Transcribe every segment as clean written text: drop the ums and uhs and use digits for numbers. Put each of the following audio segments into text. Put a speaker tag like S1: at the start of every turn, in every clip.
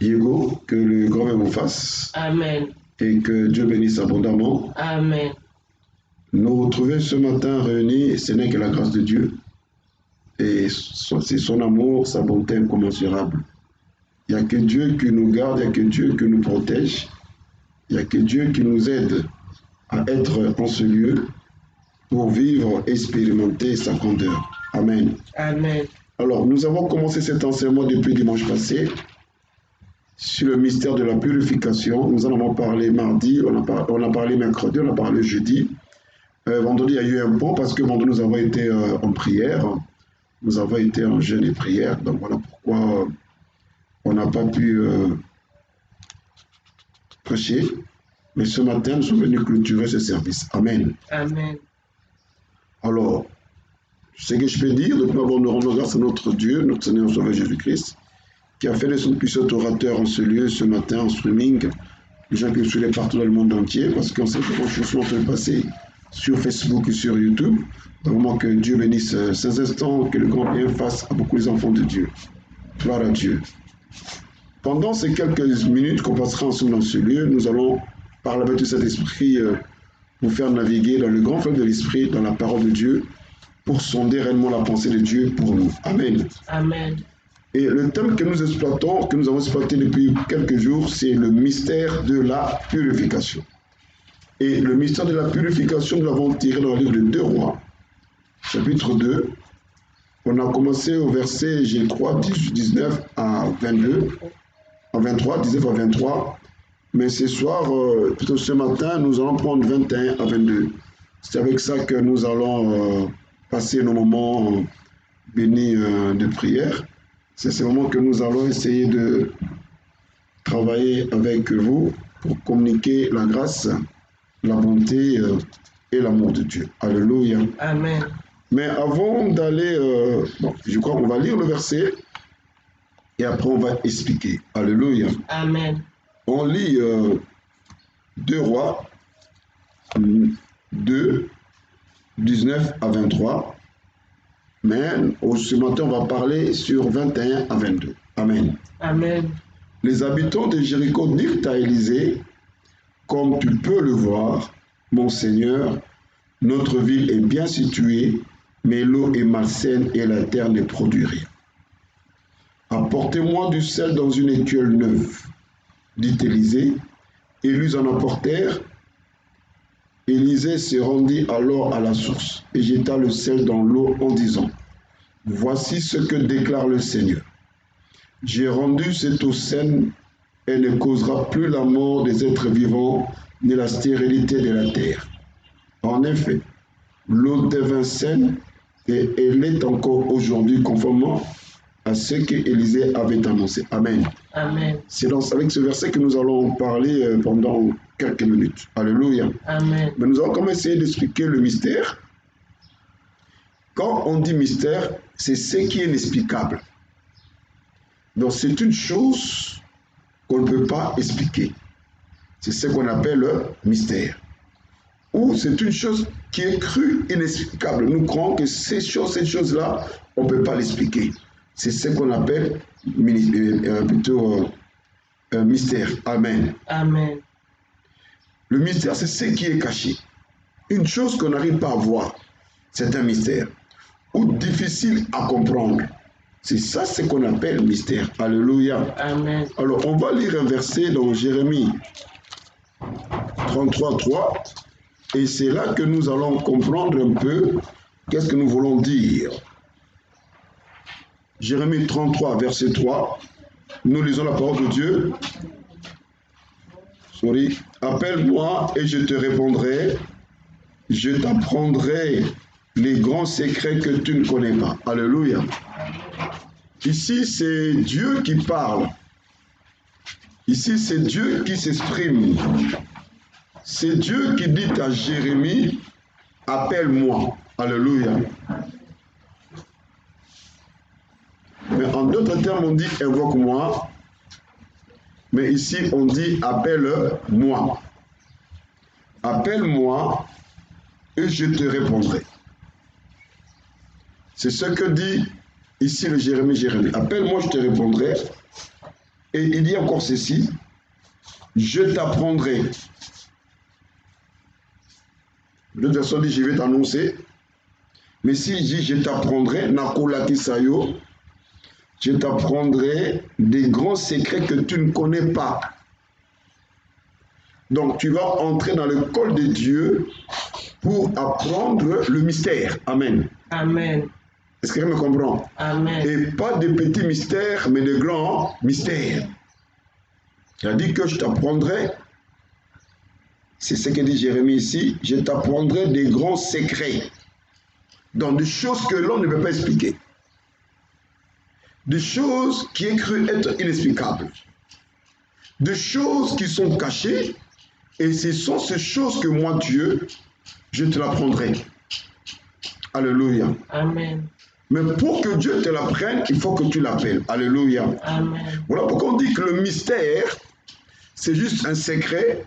S1: Hugo, que le grand bien vous fasse
S2: Amen.
S1: et que Dieu bénisse abondamment.
S2: Amen.
S1: Nous retrouver ce matin réunis, ce n'est que la grâce de Dieu et c'est son amour, sa bonté incommensurable. Il n'y a que Dieu qui nous garde, il n'y a que Dieu qui nous protège, il n'y a que Dieu qui nous aide à être en ce lieu pour vivre, expérimenter sa grandeur. Amen.
S2: Amen.
S1: Alors, nous avons commencé cet enseignement depuis dimanche passé sur le mystère de la purification. Nous en avons parlé mardi, on a parlé mercredi, on a parlé jeudi. Vendredi, il y a eu un pont parce que vendredi, nous avons été en prière. Nous avons été en jeûne et prière. Donc voilà pourquoi on n'a pas pu prêcher. Mais ce matin, nous sommes venus clôturer ce service. Amen.
S2: Amen.
S1: Alors, ce que je peux dire, nous rendons grâce à notre Dieu, notre Seigneur Sauveur Jésus-Christ, qui a fait de son puissant orateur en ce lieu, ce matin, en streaming. Les gens qui nous suivent partout dans le monde entier, parce qu'on sait que les choses sont en train de passer sur Facebook et sur YouTube. Donc, vraiment que Dieu bénisse ces instants, que le grand bien fasse à beaucoup les enfants de Dieu. Gloire à Dieu. Pendant ces quelques minutes qu'on passera ensemble dans ce lieu, nous allons, par la vertu de cet esprit, vous faire naviguer dans le grand fleuve de l'esprit, dans la parole de Dieu, pour sonder réellement la pensée de Dieu pour nous. Amen.
S2: Amen.
S1: Et le thème que nous exploitons, que nous avons exploité depuis quelques jours, c'est le mystère de la purification. Et le mystère de la purification, nous l'avons tiré dans le livre de 2 Rois, chapitre 2. On a commencé au verset, je crois, 19 à 22, à 23, 19 à 23. Mais ce soir, plutôt ce matin, nous allons prendre 21 à 22. C'est avec ça que nous allons passer nos moments bénis de prière. C'est ce moment que nous allons essayer de travailler avec vous pour communiquer la grâce, la bonté et l'amour de Dieu. Alléluia.
S2: Amen.
S1: Mais avant d'aller, je crois qu'on va lire le verset et après on va expliquer. Alléluia.
S2: Amen.
S1: On lit 2 Rois 2, 19 à 23. Mais ce matin, on va parler sur 21 à 22. Amen.
S2: Amen.
S1: Les habitants de Jéricho dirent à Élisée, comme tu peux le voir, mon Seigneur, notre ville est bien située, mais l'eau est malsaine et la terre ne produit rien. Apportez-moi du sel dans une écuelle neuve, dit Élisée, et ils en apportèrent. Élisée se rendit alors à la source et jeta le sel dans l'eau en disant, voici ce que déclare le Seigneur. J'ai rendu cette eau saine, elle ne causera plus la mort des êtres vivants ni la stérilité de la terre. En effet, l'eau devint saine et elle est encore aujourd'hui conformément à ce qu'Élisée avait annoncé. Amen.
S2: Amen.
S1: C'est avec ce verset que nous allons parler pendant quelques minutes. Alléluia.
S2: Amen.
S1: Mais nous allons quand même essayer d'expliquer le mystère. Quand on dit mystère, c'est ce qui est inexplicable. Donc c'est une chose qu'on ne peut pas expliquer. C'est ce qu'on appelle le mystère. Ou c'est une chose qui est crue, inexplicable. Nous croyons que cette chose-là, on ne peut pas l'expliquer. C'est ce qu'on appelle plutôt mystère. Amen.
S2: Amen.
S1: Le mystère, c'est ce qui est caché. Une chose qu'on n'arrive pas à voir, c'est un mystère. Ou difficile à comprendre. C'est ça ce qu'on appelle mystère. Alléluia.
S2: Amen.
S1: Alors, on va lire un verset dans Jérémie 33, 3. Et c'est là que nous allons comprendre un peu qu'est-ce que nous voulons dire. Jérémie 33, verset 3. Nous lisons la parole de Dieu. Appelle-moi et je te répondrai. Je t'apprendrai les grands secrets que tu ne connais pas. Alléluia. Ici, c'est Dieu qui parle. Ici, c'est Dieu qui s'exprime. C'est Dieu qui dit à Jérémie, appelle-moi. Alléluia. Mais en d'autres termes, on dit invoque-moi. Mais ici, on dit appelle-moi. Appelle-moi et je te répondrai. C'est ce que dit ici le Jérémie. Appelle-moi, je te répondrai. Et il dit encore ceci, je t'apprendrai. L'autre version dit, je vais t'annoncer. Mais s'il dit, je t'apprendrai, Nakolaki Sayo, je t'apprendrai des grands secrets que tu ne connais pas. Donc, tu vas entrer dans le col de Dieu pour apprendre le mystère. Amen.
S2: Amen.
S1: Est-ce que quelqu'un me comprend?
S2: Amen.
S1: Et pas de petits mystères, mais de grands mystères. Il a dit que je t'apprendrai, c'est ce que dit Jérémie ici, je t'apprendrai des grands secrets. Donc, des choses que l'on ne peut pas expliquer. Des choses qui est cru être inexplicables. Des choses qui sont cachées. Et ce sont ces choses que moi, Dieu, je te l'apprendrai. Alléluia.
S2: Amen.
S1: Mais pour que Dieu te l'apprenne, il faut que tu l'appelles. Alléluia.
S2: Amen.
S1: Voilà pourquoi on dit que le mystère, c'est juste un secret,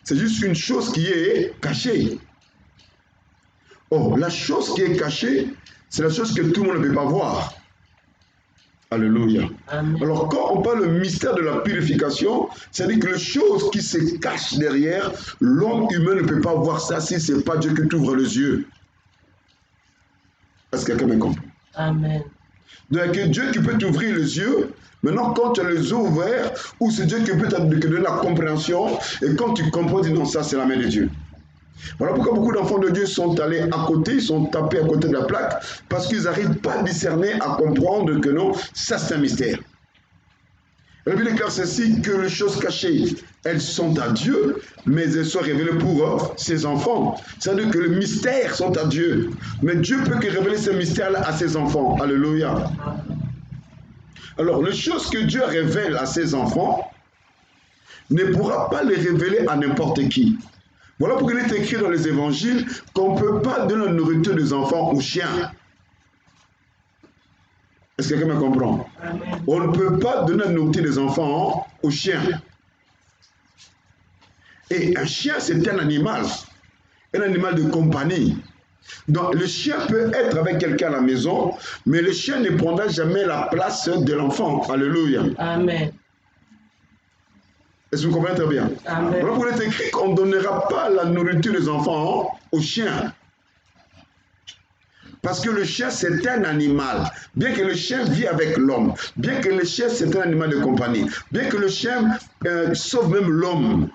S1: c'est juste une chose qui est cachée. Or, la chose qui est cachée, c'est la chose que tout le monde ne peut pas voir. Alléluia.
S2: Amen.
S1: Alors, quand on parle du mystère de la purification, c'est-à-dire que les choses qui se cachent derrière, l'homme humain ne peut pas voir ça si ce n'est pas Dieu qui t'ouvre les yeux. Est-ce que quelqu'un me comprend?
S2: Amen.
S1: Donc, Dieu qui peut t'ouvrir les yeux, maintenant, quand tu les as ouverts, ou c'est Dieu qui peut te donner la compréhension, et quand tu comprends, tu dis non, ça c'est la main de Dieu. Voilà pourquoi beaucoup d'enfants de Dieu sont allés à côté, ils sont tapés à côté de la plaque, parce qu'ils n'arrivent pas à discerner, à comprendre que non, ça c'est un mystère. La Bible déclare ceci, que les choses cachées, elles sont à Dieu, mais elles sont révélées pour ses enfants. C'est-à-dire que les mystères sont à Dieu, mais Dieu peut que révéler ces mystères-là à ses enfants. Alléluia. Alors, les choses que Dieu révèle à ses enfants ne pourra pas les révéler à n'importe qui. Voilà pourquoi il est écrit dans les évangiles qu'on ne peut pas donner la nourriture des enfants aux chiens. Est-ce que quelqu'un me comprend?
S2: Amen.
S1: On ne peut pas donner la nourriture des enfants aux chiens. Et un chien, c'est un animal de compagnie. Donc le chien peut être avec quelqu'un à la maison, mais le chien ne prendra jamais la place de l'enfant. Alléluia.
S2: Amen.
S1: Est-ce que vous comprenez très bien?
S2: Amen.
S1: Donc il est écrit qu'on ne donnera pas la nourriture des enfants aux chiens. Parce que le chien, c'est un animal. Bien que le chien vit avec l'homme, bien que le chien, c'est un animal de compagnie, bien que le chien sauve même l'homme,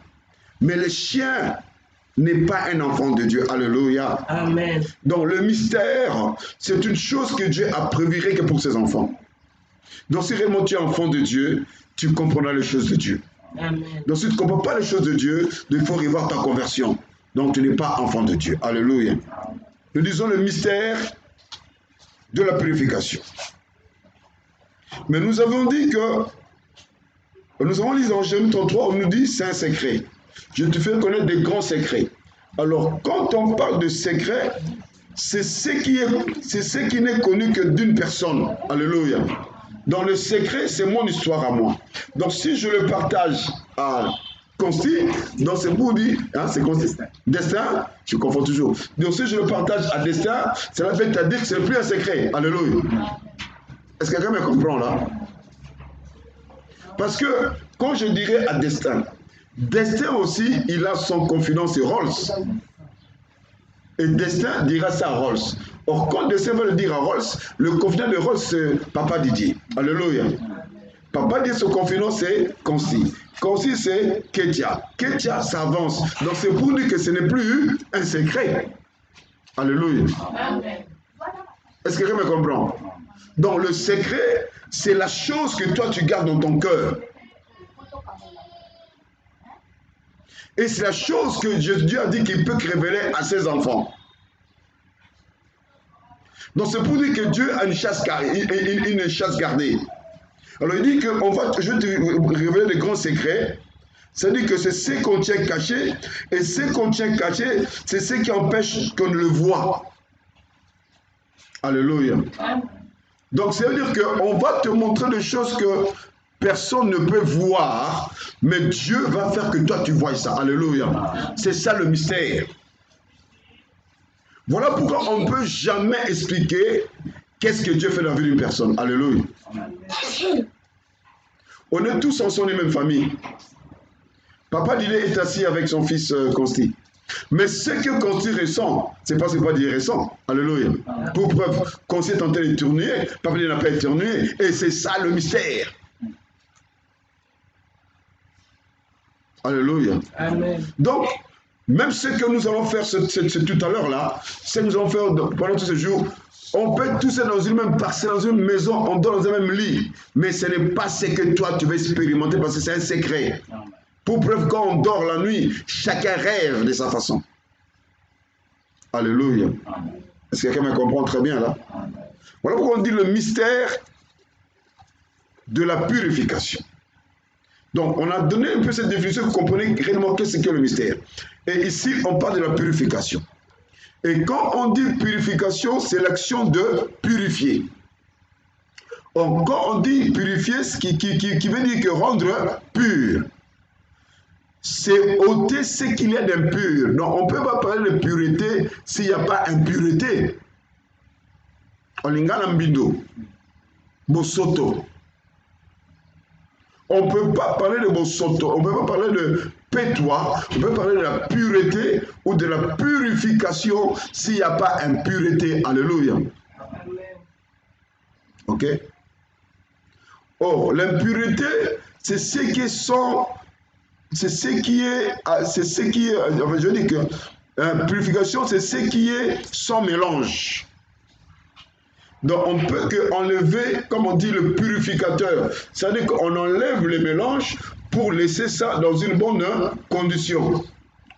S1: mais le chien n'est pas un enfant de Dieu. Alléluia.
S2: Amen.
S1: Donc le mystère, c'est une chose que Dieu a prévue que pour ses enfants. Donc si réellement tu es enfant de Dieu, tu comprendras les choses de Dieu.
S2: Amen.
S1: Donc si tu ne comprends pas les choses de Dieu, il faut revoir ta conversion. Donc tu n'es pas enfant de Dieu. Alléluia. Nous disons le mystère de la purification. Mais nous avons dit que, nous avons lu dans Jérémie 33, on nous dit c'est un secret. Je te fais connaître des grands secrets. Alors, quand on parle de secret, c'est ce qui n'est connu que d'une personne. Alléluia. Dans le secret, c'est mon histoire à moi. Donc, si je le partage à Consti, donc c'est pour dire, hein, c'est Consti. Destin, je confonds toujours. Donc, si je le partage à Destin, cela veut dire que ce n'est plus un secret. Alléluia. Est-ce que quelqu'un me comprend là? Parce que, quand je dirais à Destin, Destin aussi, il a son confident, c'est Rolls. Et Destin dira ça à Rolls. Or, quand Destin va le dire à Rolls, le confident de Rolls, c'est Papa Didier. Alléluia. Papa Didier, son confident, c'est Consti. Consti, c'est Ketia. Ketia s'avance. Donc, c'est pour dire que ce n'est plus un secret. Alléluia. Est-ce que quelqu'un me comprend? Donc, le secret, c'est la chose que toi, tu gardes dans ton cœur. Et c'est la chose que Dieu a dit qu'il peut révéler à ses enfants. Donc c'est pour dire que Dieu a une chasse gardée. Alors il dit que je vais te révéler des grands secrets. C'est-à-dire que c'est ce qu'on tient caché. Et ce qu'on tient caché, c'est ce qui empêche qu'on ne le voit. Alléluia. Donc ça veut dire qu'on va te montrer des choses que personne ne peut voir, mais Dieu va faire que toi tu vois ça. Alléluia. C'est ça le mystère. Voilà pourquoi on ne peut jamais expliquer qu'est-ce que Dieu fait dans la vie d'une personne. Alléluia. On est tous ensemble les mêmes familles. Papa Didier est assis avec son fils Consti. Mais ce que Consti ressent, c'est pas ce que Papa Didier ressent. Alléluia. Pour preuve, Consti est en train d'éternuer, Papa Didier n'a pas éternué, et c'est ça le mystère. Alléluia.
S2: Amen.
S1: Donc, même ce que nous allons faire tout à l'heure là, ce que nous allons faire pendant tous ces jours, on peut tous être dans une même parcelle, dans une maison, on dort dans un même lit. Mais ce n'est pas ce que toi tu veux expérimenter parce que c'est un secret. Pour preuve, quand on dort la nuit, chacun rêve de sa façon. Alléluia. Est-ce que quelqu'un me comprend très bien là? Voilà pourquoi on dit le mystère de la purification. Donc, on a donné un peu cette définition, vous comprenez réellement qu'est-ce que le mystère. Et ici, on parle de la purification. Et quand on dit purification, c'est l'action de purifier. Or, quand on dit purifier, ce qui veut dire que rendre pur, c'est ôter ce qu'il y a d'impur. Donc, on ne peut pas parler de pureté s'il n'y a pas impureté. Olingana Mbindo, Bosoto. On ne peut pas parler de Bosoto, on ne peut pas parler de pétois, on peut parler de la pureté ou de la purification s'il n'y a pas impureté. Alléluia. Ok? Or, l'impureté, c'est ce qui est sans. C'est ce qui est. Je dis que purification, c'est ce qui est sans mélange. Donc, on ne peut qu'enlever, comme on dit, le purificateur. C'est-à-dire qu'on enlève les mélanges pour laisser ça dans une bonne condition.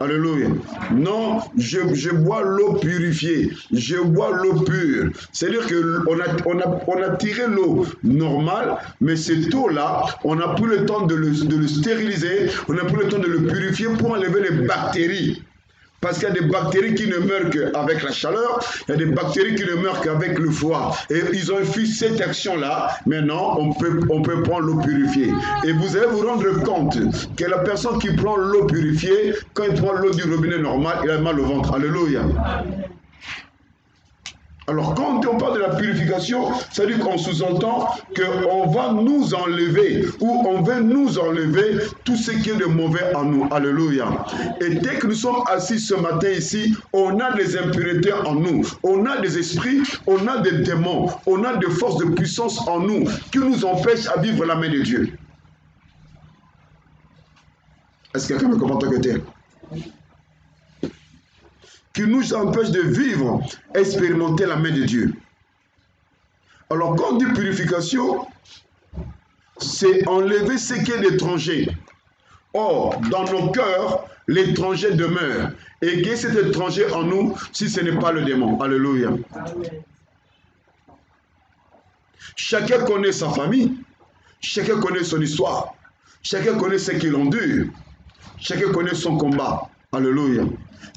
S1: Alléluia. Non, je bois l'eau purifiée. Je bois l'eau pure. C'est-à-dire qu'on a tiré l'eau normale, mais cette eau-là, on n'a plus le temps de le stériliser, on n'a plus le temps de le purifier pour enlever les bactéries. Parce qu'il y a des bactéries qui ne meurent qu'avec la chaleur, il y a des bactéries qui ne meurent qu'avec le froid. Et ils ont fait cette action-là. Maintenant, on peut prendre l'eau purifiée. Et vous allez vous rendre compte que la personne qui prend l'eau purifiée, quand il prend l'eau du robinet normal, il a mal au ventre. Alléluia. Alors, quand on parle de la purification, ça veut dire qu'on sous-entend qu'on va nous enlever, ou on veut nous enlever tout ce qui est de mauvais en nous. Alléluia. Et dès que nous sommes assis ce matin ici, on a des impuretés en nous, on a des esprits, on a des démons, on a des forces de puissance en nous qui nous empêchent à vivre la main de Dieu. Est-ce que quelqu'un me comprend que tel? Qui nous empêche de vivre, expérimenter la main de Dieu. Alors, quand on dit purification, c'est enlever ce qui est d'étranger. Or, dans nos cœurs, l'étranger demeure. Et qui est cet étranger en nous, si ce n'est pas le démon? Alléluia.
S2: Amen.
S1: Chacun connaît sa famille, chacun connaît son histoire, chacun connaît ce qu'il endure, chacun connaît son combat. Alléluia.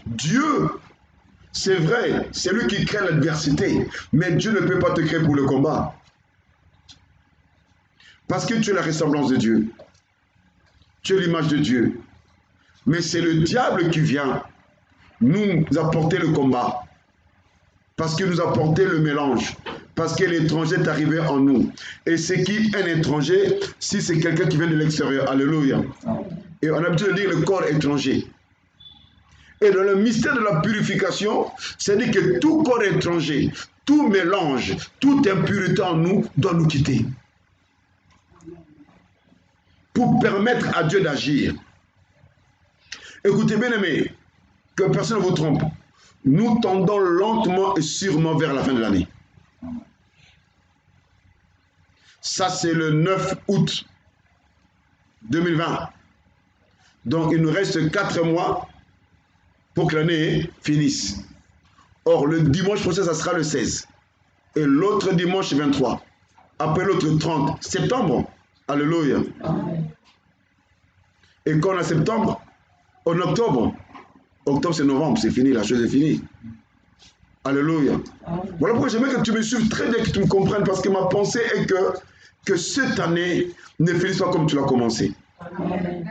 S1: Dieu, c'est vrai, c'est lui qui crée l'adversité, mais Dieu ne peut pas te créer pour le combat. Parce que tu es la ressemblance de Dieu. Tu es l'image de Dieu. Mais c'est le diable qui vient nous apporter le combat. Parce qu'il nous a apporté le mélange. Parce que l'étranger est arrivé en nous. Et c'est qui un étranger si c'est quelqu'un qui vient de l'extérieur? Alléluia. Et on a l'habitude de dire le corps étranger. Et dans le mystère de la purification, c'est-à-dire que tout corps étranger, tout mélange, toute impureté en nous doit nous quitter. Pour permettre à Dieu d'agir. Écoutez bien aimés, que personne ne vous trompe. Nous tendons lentement et sûrement vers la fin de l'année. Ça c'est le 9 août 2020. Donc il nous reste 4 mois pour que l'année finisse. Or, le dimanche prochain, ça sera le 16. Et l'autre dimanche, 23. Après l'autre, 30 septembre. Alléluia.
S2: Amen.
S1: Et quand on a septembre, en octobre. Octobre, c'est novembre, c'est fini, la chose est finie. Alléluia.
S2: Amen.
S1: Voilà pourquoi j'aimerais que tu me suives très bien, que tu me comprennes, parce que ma pensée est que cette année ne finisse pas comme tu l'as commencé.
S2: Amen.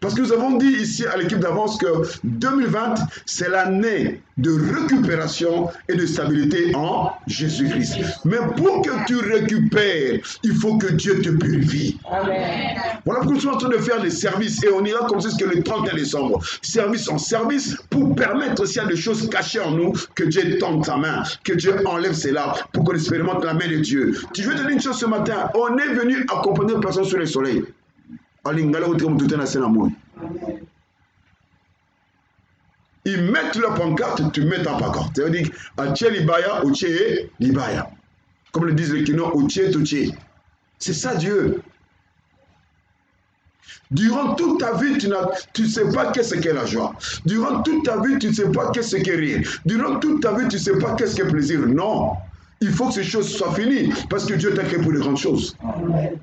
S1: Parce que nous avons dit ici à l'équipe d'avance que 2020, c'est l'année de récupération et de stabilité en Jésus-Christ. Mais pour que tu récupères, il faut que Dieu te purifie.
S2: Amen.
S1: Voilà pourquoi nous sommes en train de faire des services et on ira comme ça jusqu'à le 31 décembre. Service en service pour permettre s'il y a des choses cachées en nous, que Dieu tende sa main, que Dieu enlève cela pour qu'on expérimente la main de Dieu. Je veux te dire une chose ce matin, on est venu accompagner une personne sur le soleil. Ils mettent leur pancarte, tu mets ta pancarte. C'est-à-dire, Ache Libaya, Oche Libaya. Comme le disent les Kino, Oche Toche. C'est ça Dieu. Durant toute ta vie, tu ne sais pas qu'est-ce qu'est la joie. Durant toute ta vie, tu ne sais pas qu'est-ce qu'est rire. Durant toute ta vie, tu ne sais pas qu'est-ce qu'est plaisir. Non. Il faut que ces choses soient finies parce que Dieu t'a créé pour de grandes choses. Amen.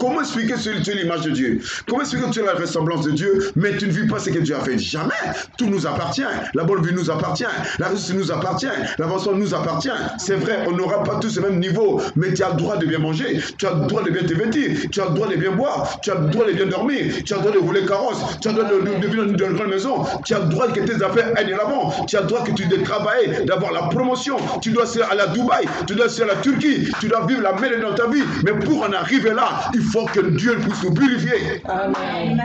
S1: Comment expliquer que tu es l'image de Dieu? Comment expliquer que tu es la ressemblance de Dieu, mais tu ne vis pas ce que Dieu a fait? Jamais. Tout nous appartient. La bonne vie nous appartient. La réussite nous appartient. L'avancement nous appartient. C'est vrai, on n'aura pas tous le même niveau, mais tu as le droit de bien manger. Tu as le droit de bien te vêtir. Tu as le droit de bien boire. Tu as le droit de bien dormir. Tu as le droit de rouler carrosse. Tu as le droit de vivre dans une grande maison. Tu as le droit que tes affaires aillent de l'avant. Tu as le droit que tu dois travailler, d'avoir la promotion. Tu dois aller à Dubaï. Tu dois aller à la Turquie. Tu dois vivre la mêlée dans ta vie. Mais pour en arriver là, il faut que Dieu puisse nous purifier.
S2: Amen.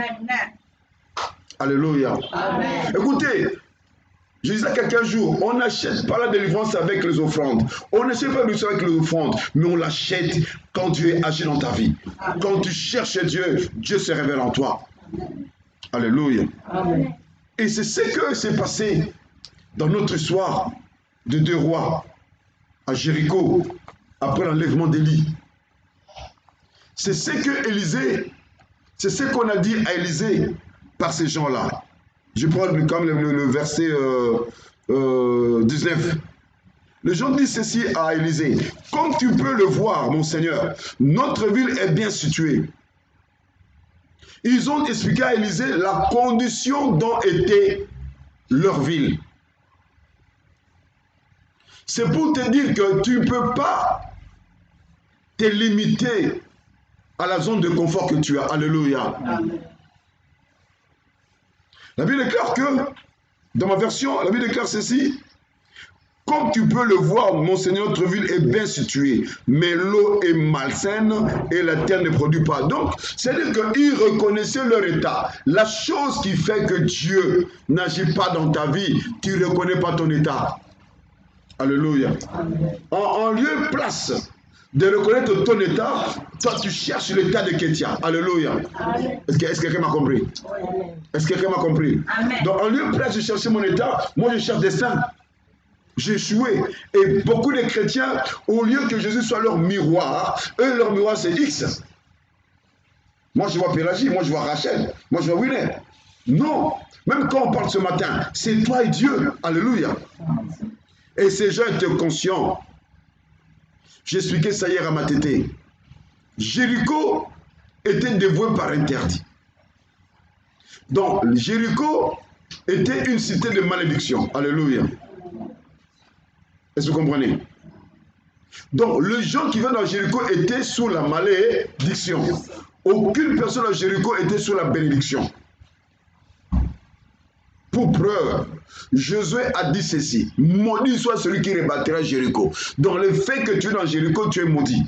S1: Alléluia.
S2: Amen.
S1: Écoutez, je disais à quelqu'un un jour, on n'achète pas la délivrance avec les offrandes. On n'achète pas la délivrance avec les offrandes, mais on l'achète quand Dieu agit dans ta vie. Amen. Quand tu cherches Dieu, Dieu se révèle en toi. Amen. Alléluia.
S2: Amen.
S1: Et c'est ce que s'est passé dans notre histoire de 2 rois à Jéricho, après l'enlèvement d'Élie. C'est ce que Élisée, c'est ce qu'on a dit à Élisée par ces gens-là. Je prends quand même le verset 19. Les gens disent ceci à Élisée. Comme tu peux le voir, mon Seigneur, notre ville est bien située. Ils ont expliqué à Élisée la condition dont était leur ville. C'est pour te dire que tu ne peux pas te limiter à la zone de confort que tu as. Alléluia. Amen. La Bible déclare que, dans ma version, la Bible déclare ceci. Comme tu peux le voir, mon Seigneur, notre ville est bien située, mais l'eau est malsaine et la terre ne produit pas. Donc, c'est-à-dire qu'ils reconnaissaient leur état. La chose qui fait que Dieu n'agit pas dans ta vie, tu ne reconnais pas ton état. Alléluia. En lieu et place de reconnaître ton état, toi tu cherches l'état de Kétia. Alléluia. Est-ce que quelqu'un m'a compris? Est-ce que quelqu'un m'a compris? Amen. Donc en lieu et place de chercher mon état, moi je cherche des saints. J'ai échoué. Et beaucoup de chrétiens, au lieu que Jésus soit leur miroir, eux leur miroir c'est X. Moi je vois Pélagie, moi je vois Rachel, moi je vois Winner. Non. Même quand on parle ce matin, c'est toi et Dieu. Alléluia. Et ces gens étaient conscients. J'ai expliqué ça hier à ma tété. Jéricho était dévoué par interdit. Donc, Jéricho était une cité de malédiction. Alléluia. Est-ce que vous comprenez? Donc, les gens qui viennent dans Jéricho étaient sous la malédiction. Aucune personne à Jéricho était sous la bénédiction. Pour preuve, Josué a dit ceci. Maudit soit celui qui rebâtira Jéricho. Donc le fait que tu es dans Jéricho, tu es maudit.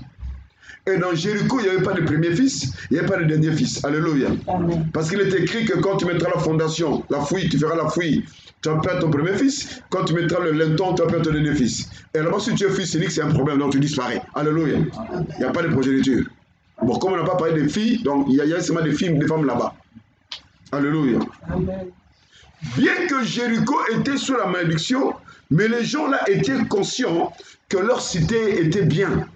S1: Et dans Jéricho, il n'y avait pas de premier fils, il n'y avait pas de dernier fils. Alléluia. Amen. Parce qu'il est écrit que quand tu mettras la fondation, la fouille, tu feras la fouille, tu vas perdre ton premier fils. Quand tu mettras le linton, tu vas perdre ton dernier fils. Et là-bas, si tu es fils unique, c'est un problème, donc tu disparais. Alléluia. Il n'y a pas de progéniture. Bon, comme on n'a pas parlé des filles, donc il y a seulement des filles, des femmes là-bas. Alléluia. Amen. Bien que Jéricho était sous la malédiction, mais les gens là étaient conscients que leur cité était bien,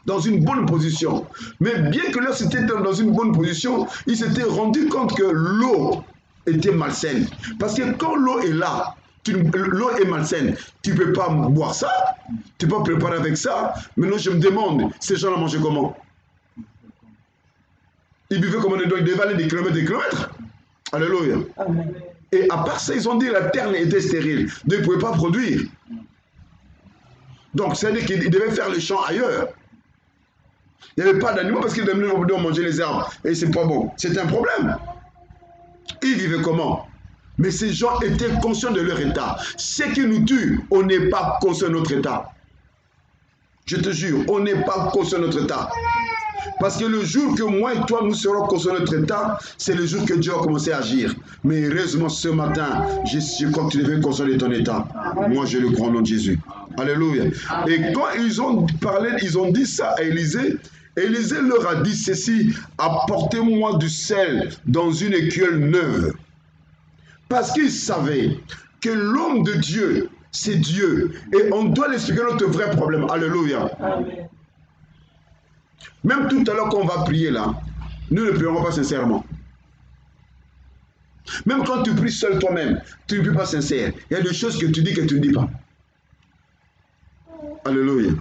S1: dans une bonne position. Mais bien que leur cité était dans une bonne position, ils s'étaient rendus compte que l'eau était malsaine. Parce que quand l'eau est là, l'eau est malsaine, tu ne peux pas boire ça, tu ne peux pas préparer avec ça. Maintenant je me demande, ces gens-là mangeaient comment? Ils buvaient comment? Ils devaient aller des kilomètres. Alléluia. Amen. Et à part ça, ils ont dit que la terre était stérile. Donc, ils ne pouvaient pas produire. Donc, c'est-à-dire qu'ils devaient faire les champs ailleurs. Il n'y avait pas d'animaux parce qu'ils devaient manger les herbes. Et c'est pas bon. C'est un problème. Ils vivaient comment? Mais ces gens étaient conscients de leur état. Ce qui nous tue, on n'est pas conscient de notre état. Je te jure, on n'est pas conscient de notre état. Parce que le jour que moi et toi nous serons conscients de notre état, c'est le jour que Dieu va commencer à agir. Mais heureusement ce matin, je crois que tu devais être conscient de ton état. Moi je le crois au nom de Jésus. Alléluia. Et quand ils ont parlé, ils ont dit ça à Élisée, Élisée leur a dit ceci: apportez-moi du sel dans une écuelle neuve. Parce qu'il savait que l'homme de Dieu, c'est Dieu. Et on doit l'expliquer notre vrai problème. Alléluia.
S2: Amen.
S1: Même tout à l'heure qu'on va prier là, nous ne prierons pas sincèrement. Même quand tu pries seul toi-même, tu ne pries pas sincère. Il y a des choses que tu dis que tu ne dis pas. Alléluia.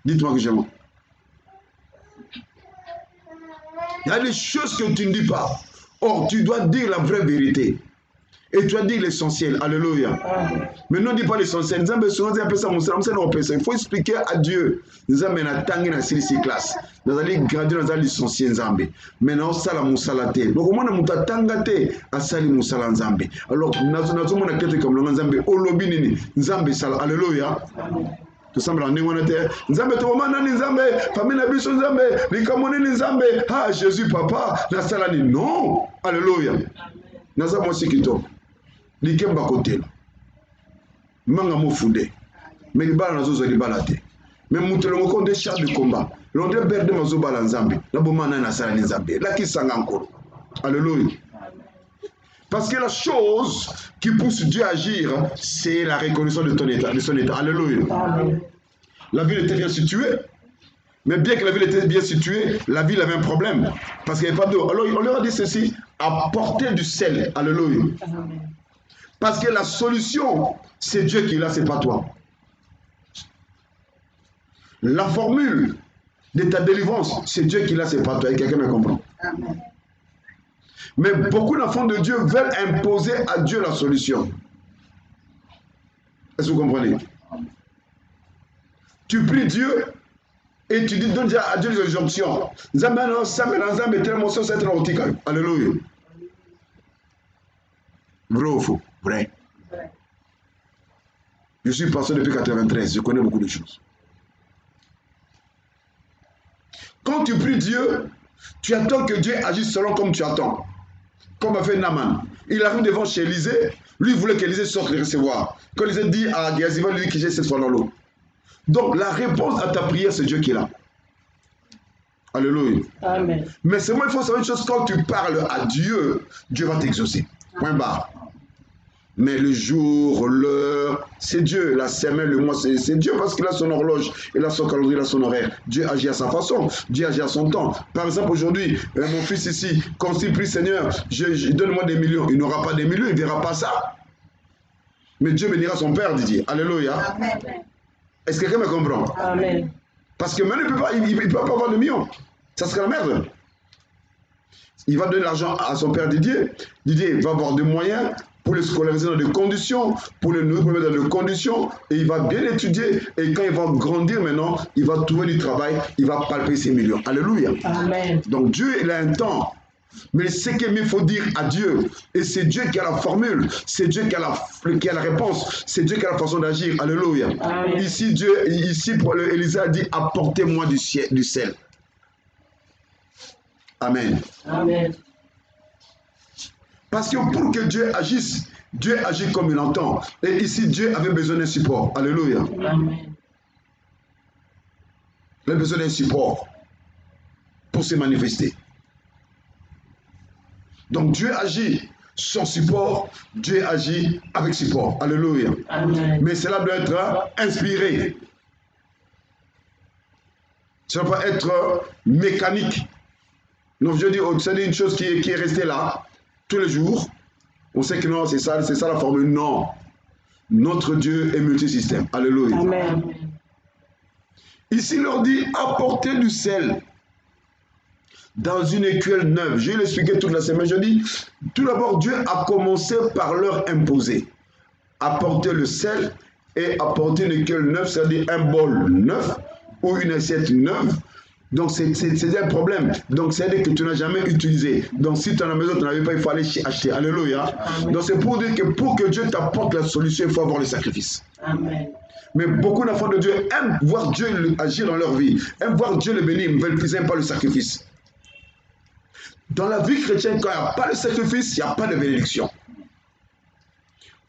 S1: Dites-moi que j'aime. Il y a des choses que tu ne dis pas. Or, tu dois dire la vraie vérité. Et tu dois dire l'essentiel. Alléluia. Mais non, dis pas l'essentiel. Il faut expliquer à Dieu. Nous avons une classe. Nous allons grandir dans l'essentiel. Maintenant, ça la moussalate. Donc, on a muta tangate à sali moussala nzambe. Alors, nous avons une quête comme le nzambe. Olobinini. Nzambe sala. Alléluia. Tout ça, Nzambe tomana Nzambe, famille Nabiso Nzambe, Likamoni Nzambe, ah Jésus papa, na salani non, alléluia. Naza mo sikito. Likemba kote. Manga mo fude. Mais libala nazo zo libala te. Mais mutelongo ko de char de combat. L'ondre berde mazo bala Nzambe. La bomana na salani Nzambe. La kisanga encore. Alléluia. Parce que la chose qui pousse Dieu à agir, c'est la reconnaissance de ton état, de son état. Alléluia. Amen. La ville était bien située. Mais bien que la ville était bien située, la ville avait un problème. Parce qu'il n'y avait pas d'eau. Alors on leur a dit ceci: apporter du sel. Alléluia. Amen. Parce que la solution, c'est Dieu qui l'a, c'est pas toi. La formule de ta délivrance, c'est Dieu qui l'a, c'est pas toi. Et quelqu'un me comprend. Amen. Mais beaucoup d'enfants de Dieu veulent imposer à Dieu la solution. Est-ce que vous comprenez? Tu pries Dieu et tu dis, donne à Dieu les injonctions. Alléluia. Vrai ou faux? Vrai. Je suis pasteur depuis 1993, je connais beaucoup de choses. Quand tu pries Dieu, tu attends que Dieu agisse selon comme tu attends. Comme a fait Naaman. Il arrive devant chez Élisée. Lui voulait qu'Élisée sorte le recevoir. Quand Élisée dit à Géasi, il va lui dire que j'ai cette fois dans l'eau. Donc la réponse à ta prière, c'est Dieu qui est là. Alléluia. Amen. Mais seulement il faut savoir une chose: quand tu parles à Dieu, Dieu va t'exaucer. Point barre. Mais le jour, l'heure, c'est Dieu. La semaine, le mois, c'est Dieu parce qu'il a son horloge, il a son calendrier, il a son horaire. Dieu agit à sa façon, Dieu agit à son temps. Par exemple, aujourd'hui, mon fils ici, quand il prie Seigneur, donne-moi des millions. Il n'aura pas des millions, il ne verra pas ça. Mais Dieu bénira son père, Didier. Alléluia. Amen. Est-ce que quelqu'un me comprend? Amen. Parce que maintenant, il ne peut pas avoir de millions. Ça serait la merde. Il va donner l'argent à son père Didier. Didier va avoir des moyens pour le scolariser dans des conditions, pour le nourrir dans des conditions, et il va bien étudier, et quand il va grandir maintenant, il va trouver du travail, il va palper ses millions. Alléluia. Amen. Donc Dieu, il a un temps. Mais ce qu'il faut dire à Dieu, et c'est Dieu qui a la formule, c'est Dieu qui a la réponse, c'est Dieu qui a la façon d'agir. Alléluia. Amen. Ici, Élisée a dit, apportez-moi du sel. Amen. Amen. Parce que pour que Dieu agisse, Dieu agit comme il entend. Et ici, Dieu avait besoin d'un support. Alléluia. Amen. Il avait besoin d'un support pour se manifester. Donc Dieu agit sans support, Dieu agit avec support. Alléluia. Amen. Mais cela doit être inspiré. Ça ne doit pas être mécanique. Donc je dis, c'est une chose qui est restée là tous les jours. On sait que non, c'est ça la formule. Non. Notre Dieu est multisystème. Alléluia. Amen. Ici, il leur dit, apportez du sel dans une écuelle neuve. Je vais l'expliquer toute la semaine. Je dis, tout d'abord, Dieu a commencé par leur imposer. Apporter le sel et apporter une écuelle neuve, c'est-à-dire un bol neuf ou une assiette neuve. Donc c'est un problème. Donc c'est-à-dire que tu n'as jamais utilisé. Donc si tu es à la maison, tu n'avais pas, il faut aller acheter. Alléluia.
S2: Amen.
S1: Donc c'est pour dire que pour que Dieu t'apporte la solution, il faut avoir le sacrifice.
S2: Amen.
S1: Mais beaucoup d'enfants de Dieu aiment voir Dieu agir dans leur vie, aiment voir Dieu le bénir, mais ils n'aiment pas le sacrifice. Dans la vie chrétienne, quand il n'y a pas de sacrifice, il n'y a pas de bénédiction.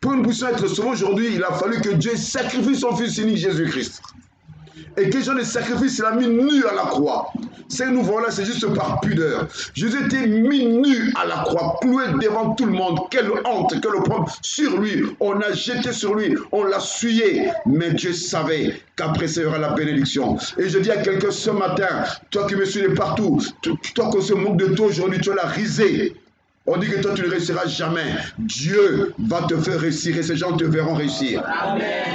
S1: Pour que nous puissions être sauvés aujourd'hui, il a fallu que Dieu sacrifie son Fils unique Jésus-Christ. Et quel genre de sacrifice il a mis nu à la croix. Ce que nous voyons là, c'est juste par pudeur. Jésus était mis nu à la croix, cloué devant tout le monde. Quelle honte, quel opprobre sur lui. On a jeté sur lui, on l'a souillé. Mais Dieu savait qu'après ça, il y aura la bénédiction. Et je dis à quelqu'un ce matin, toi qui me suis de partout, toi qu'on se moque de toi aujourd'hui, tu l'as risé. On dit que toi tu ne réussiras jamais. Dieu va te faire réussir et ces gens te verront réussir.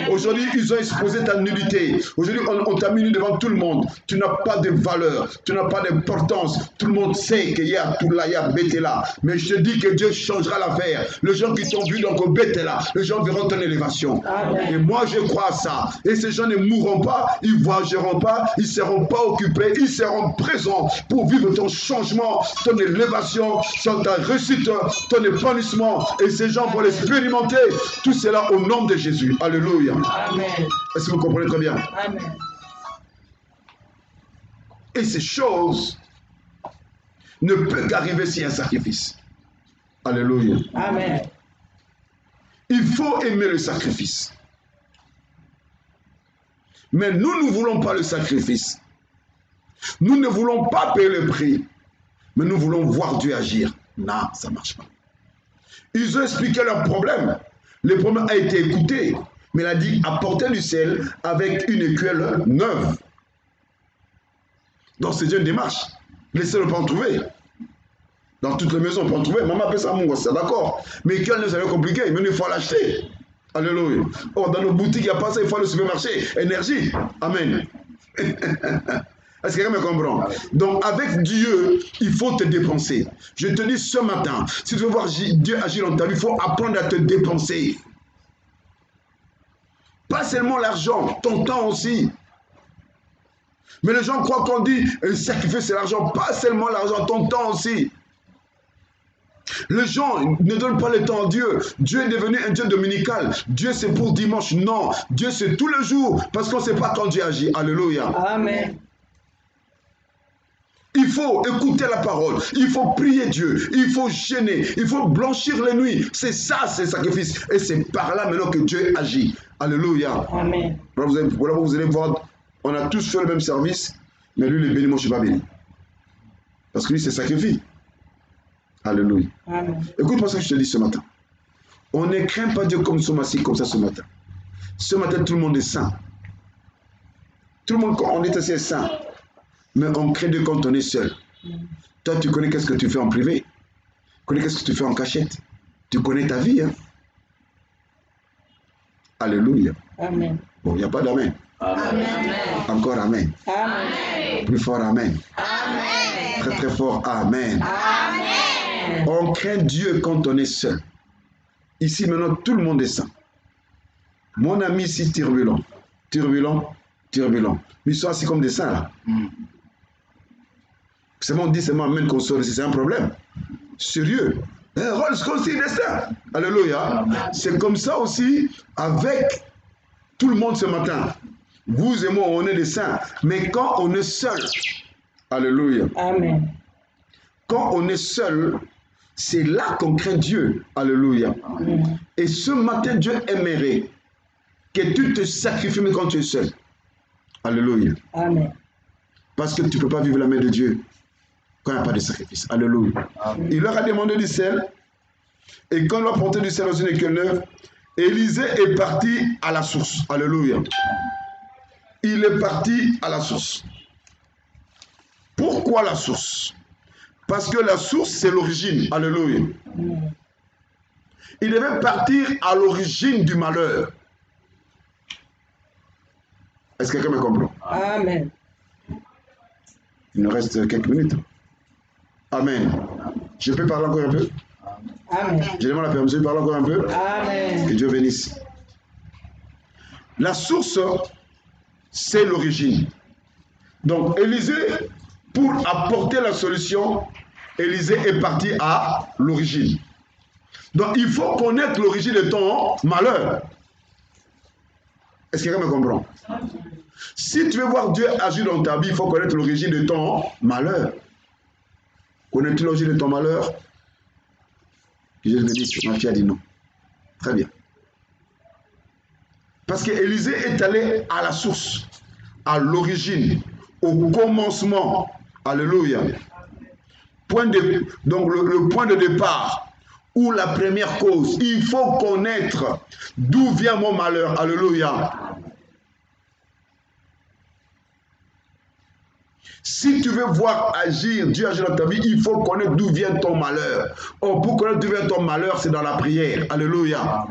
S1: Aujourd'hui, ils ont exposé ta nullité. Aujourd'hui, on t'a mis nu devant tout le monde. Tu n'as pas de valeur, tu n'as pas d'importance. Tout le monde sait qu'il y a tout là, il y a Bethel là. Mais je te dis que Dieu changera l'affaire. Les gens qui t'ont vu donc au Bethel là, les gens verront ton élévation. Et moi, je crois à ça. Et ces gens ne mourront pas, ils ne voyageront pas, ils ne seront pas occupés, ils seront présents pour vivre ton changement, ton élévation, ta réussite, ton épanouissement, et ces gens vont l'expérimenter. Tout cela au nom de Jésus. Alléluia.
S2: Amen.
S1: Est-ce que vous comprenez très bien?
S2: Amen.
S1: Et ces choses ne peuvent qu'arriver s'il y a un sacrifice. Alléluia.
S2: Amen.
S1: Il faut aimer le sacrifice. Mais nous ne voulons pas le sacrifice. Nous ne voulons pas payer le prix. Mais nous voulons voir Dieu agir. Non, ça ne marche pas. Ils ont expliqué leur problème. Le problème a été écouté. Mais il a dit, apportez du sel avec une écuelle neuve. Donc c'est une démarche. Les sels, on peut en trouver. Dans toutes les maisons, on peut en trouver. Maman appelle ça mon gosse, d'accord. Mais écuelle neuve, ça va être compliqué. Mais il faut l'acheter. Alléluia. Oh, dans nos boutiques, il n'y a pas ça, il faut aller au supermarché. Énergie. Amen. Est-ce que quelqu'un me comprend? Donc, avec Dieu, il faut te dépenser. Je te dis ce matin, si tu veux voir Dieu agir dans ta vie, il faut apprendre à te dépenser. Pas seulement l'argent, ton temps aussi. Mais les gens croient qu'on dit sacrifier c'est l'argent. Pas seulement l'argent, ton temps aussi. Les gens ne donnent pas le temps à Dieu. Dieu est devenu un Dieu dominical. Dieu c'est pour dimanche. Non, Dieu c'est tous les jours. Parce qu'on ne sait pas quand Dieu agit. Alléluia.
S2: Amen.
S1: Il faut écouter la parole, il faut prier Dieu, il faut jeûner, il faut blanchir les nuits. C'est ça, c'est le sacrifice. Et c'est par là maintenant que Dieu agit. Alléluia.
S2: Amen.
S1: Voilà, vous allez voir, on a tous fait le même service, mais lui, il est béni, moi, je ne suis pas béni. Parce que lui, c'est sacrifice. Alléluia.
S2: Amen.
S1: Écoute-moi ce que je te dis ce matin. On ne craint pas Dieu comme nous sommes assis comme ça ce matin. Ce matin, tout le monde est saint. Tout le monde, on est assez saint. Mais on craint Dieu quand on est seul. Toi, tu connais qu'est-ce que tu fais en privé. Tu connais qu'est-ce que tu fais en cachette. Tu connais ta vie. Hein? Alléluia.
S2: Amen.
S1: Bon, il n'y a pas d'amen.
S2: Amen.
S1: Encore amen.
S2: Amen.
S1: Plus fort amen.
S2: Amen.
S1: Très très fort amen.
S2: Amen.
S1: On craint Dieu quand on est seul. Ici maintenant, tout le monde est saint. Mon ami ici, turbulent. Turbulent. Ils sont assis comme des saints là. Seulement on dit seulement amen qu'on sort ici, c'est un problème. Sérieux. Rolls consigne des saints. Alléluia. C'est comme ça aussi avec tout le monde ce matin. Vous et moi, on est des saints. Mais quand on est seul, alléluia.
S2: Amen.
S1: Quand on est seul, c'est là qu'on craint Dieu. Alléluia.
S2: Amen.
S1: Et ce matin, Dieu aimerait que tu te sacrifies même quand tu es seul. Alléluia.
S2: Amen.
S1: Parce que tu ne peux pas vivre la main de Dieu quand il n'y a pas de sacrifice. Alléluia. Amen. Il leur a demandé du sel. Et quand il leur a porté du sel dans une écuelle neuve, Élisée est parti à la source. Alléluia. Il est parti à la source. Pourquoi la source? Parce que la source, c'est l'origine. Alléluia.
S2: Amen.
S1: Il devait partir à l'origine du malheur. Est-ce que quelqu'un me comprend?
S2: Amen.
S1: Il nous reste quelques minutes. Amen. Je peux parler encore un peu?
S2: Amen.
S1: Je demande la permission de parler encore un peu?
S2: Amen.
S1: Que Dieu bénisse. La source, c'est l'origine. Donc, Élisée pour apporter la solution, Élisée est parti à l'origine. Donc il faut connaître l'origine de ton malheur. Est-ce que quelqu'un me comprend? Si tu veux voir Dieu agir dans ta vie, il faut connaître l'origine de ton malheur. Connais-tu l'origine de ton malheur? Je me dis, ma fille a dit non. Très bien. Parce qu'Élisée est allé à la source, à l'origine, au commencement. Alléluia. Donc le point de départ, ou la première cause, il faut connaître d'où vient mon malheur. Alléluia. Si tu veux voir agir, Dieu agir dans ta vie, il faut connaître d'où vient ton malheur. Oh, pour connaître d'où vient ton malheur, c'est dans la prière. Alléluia.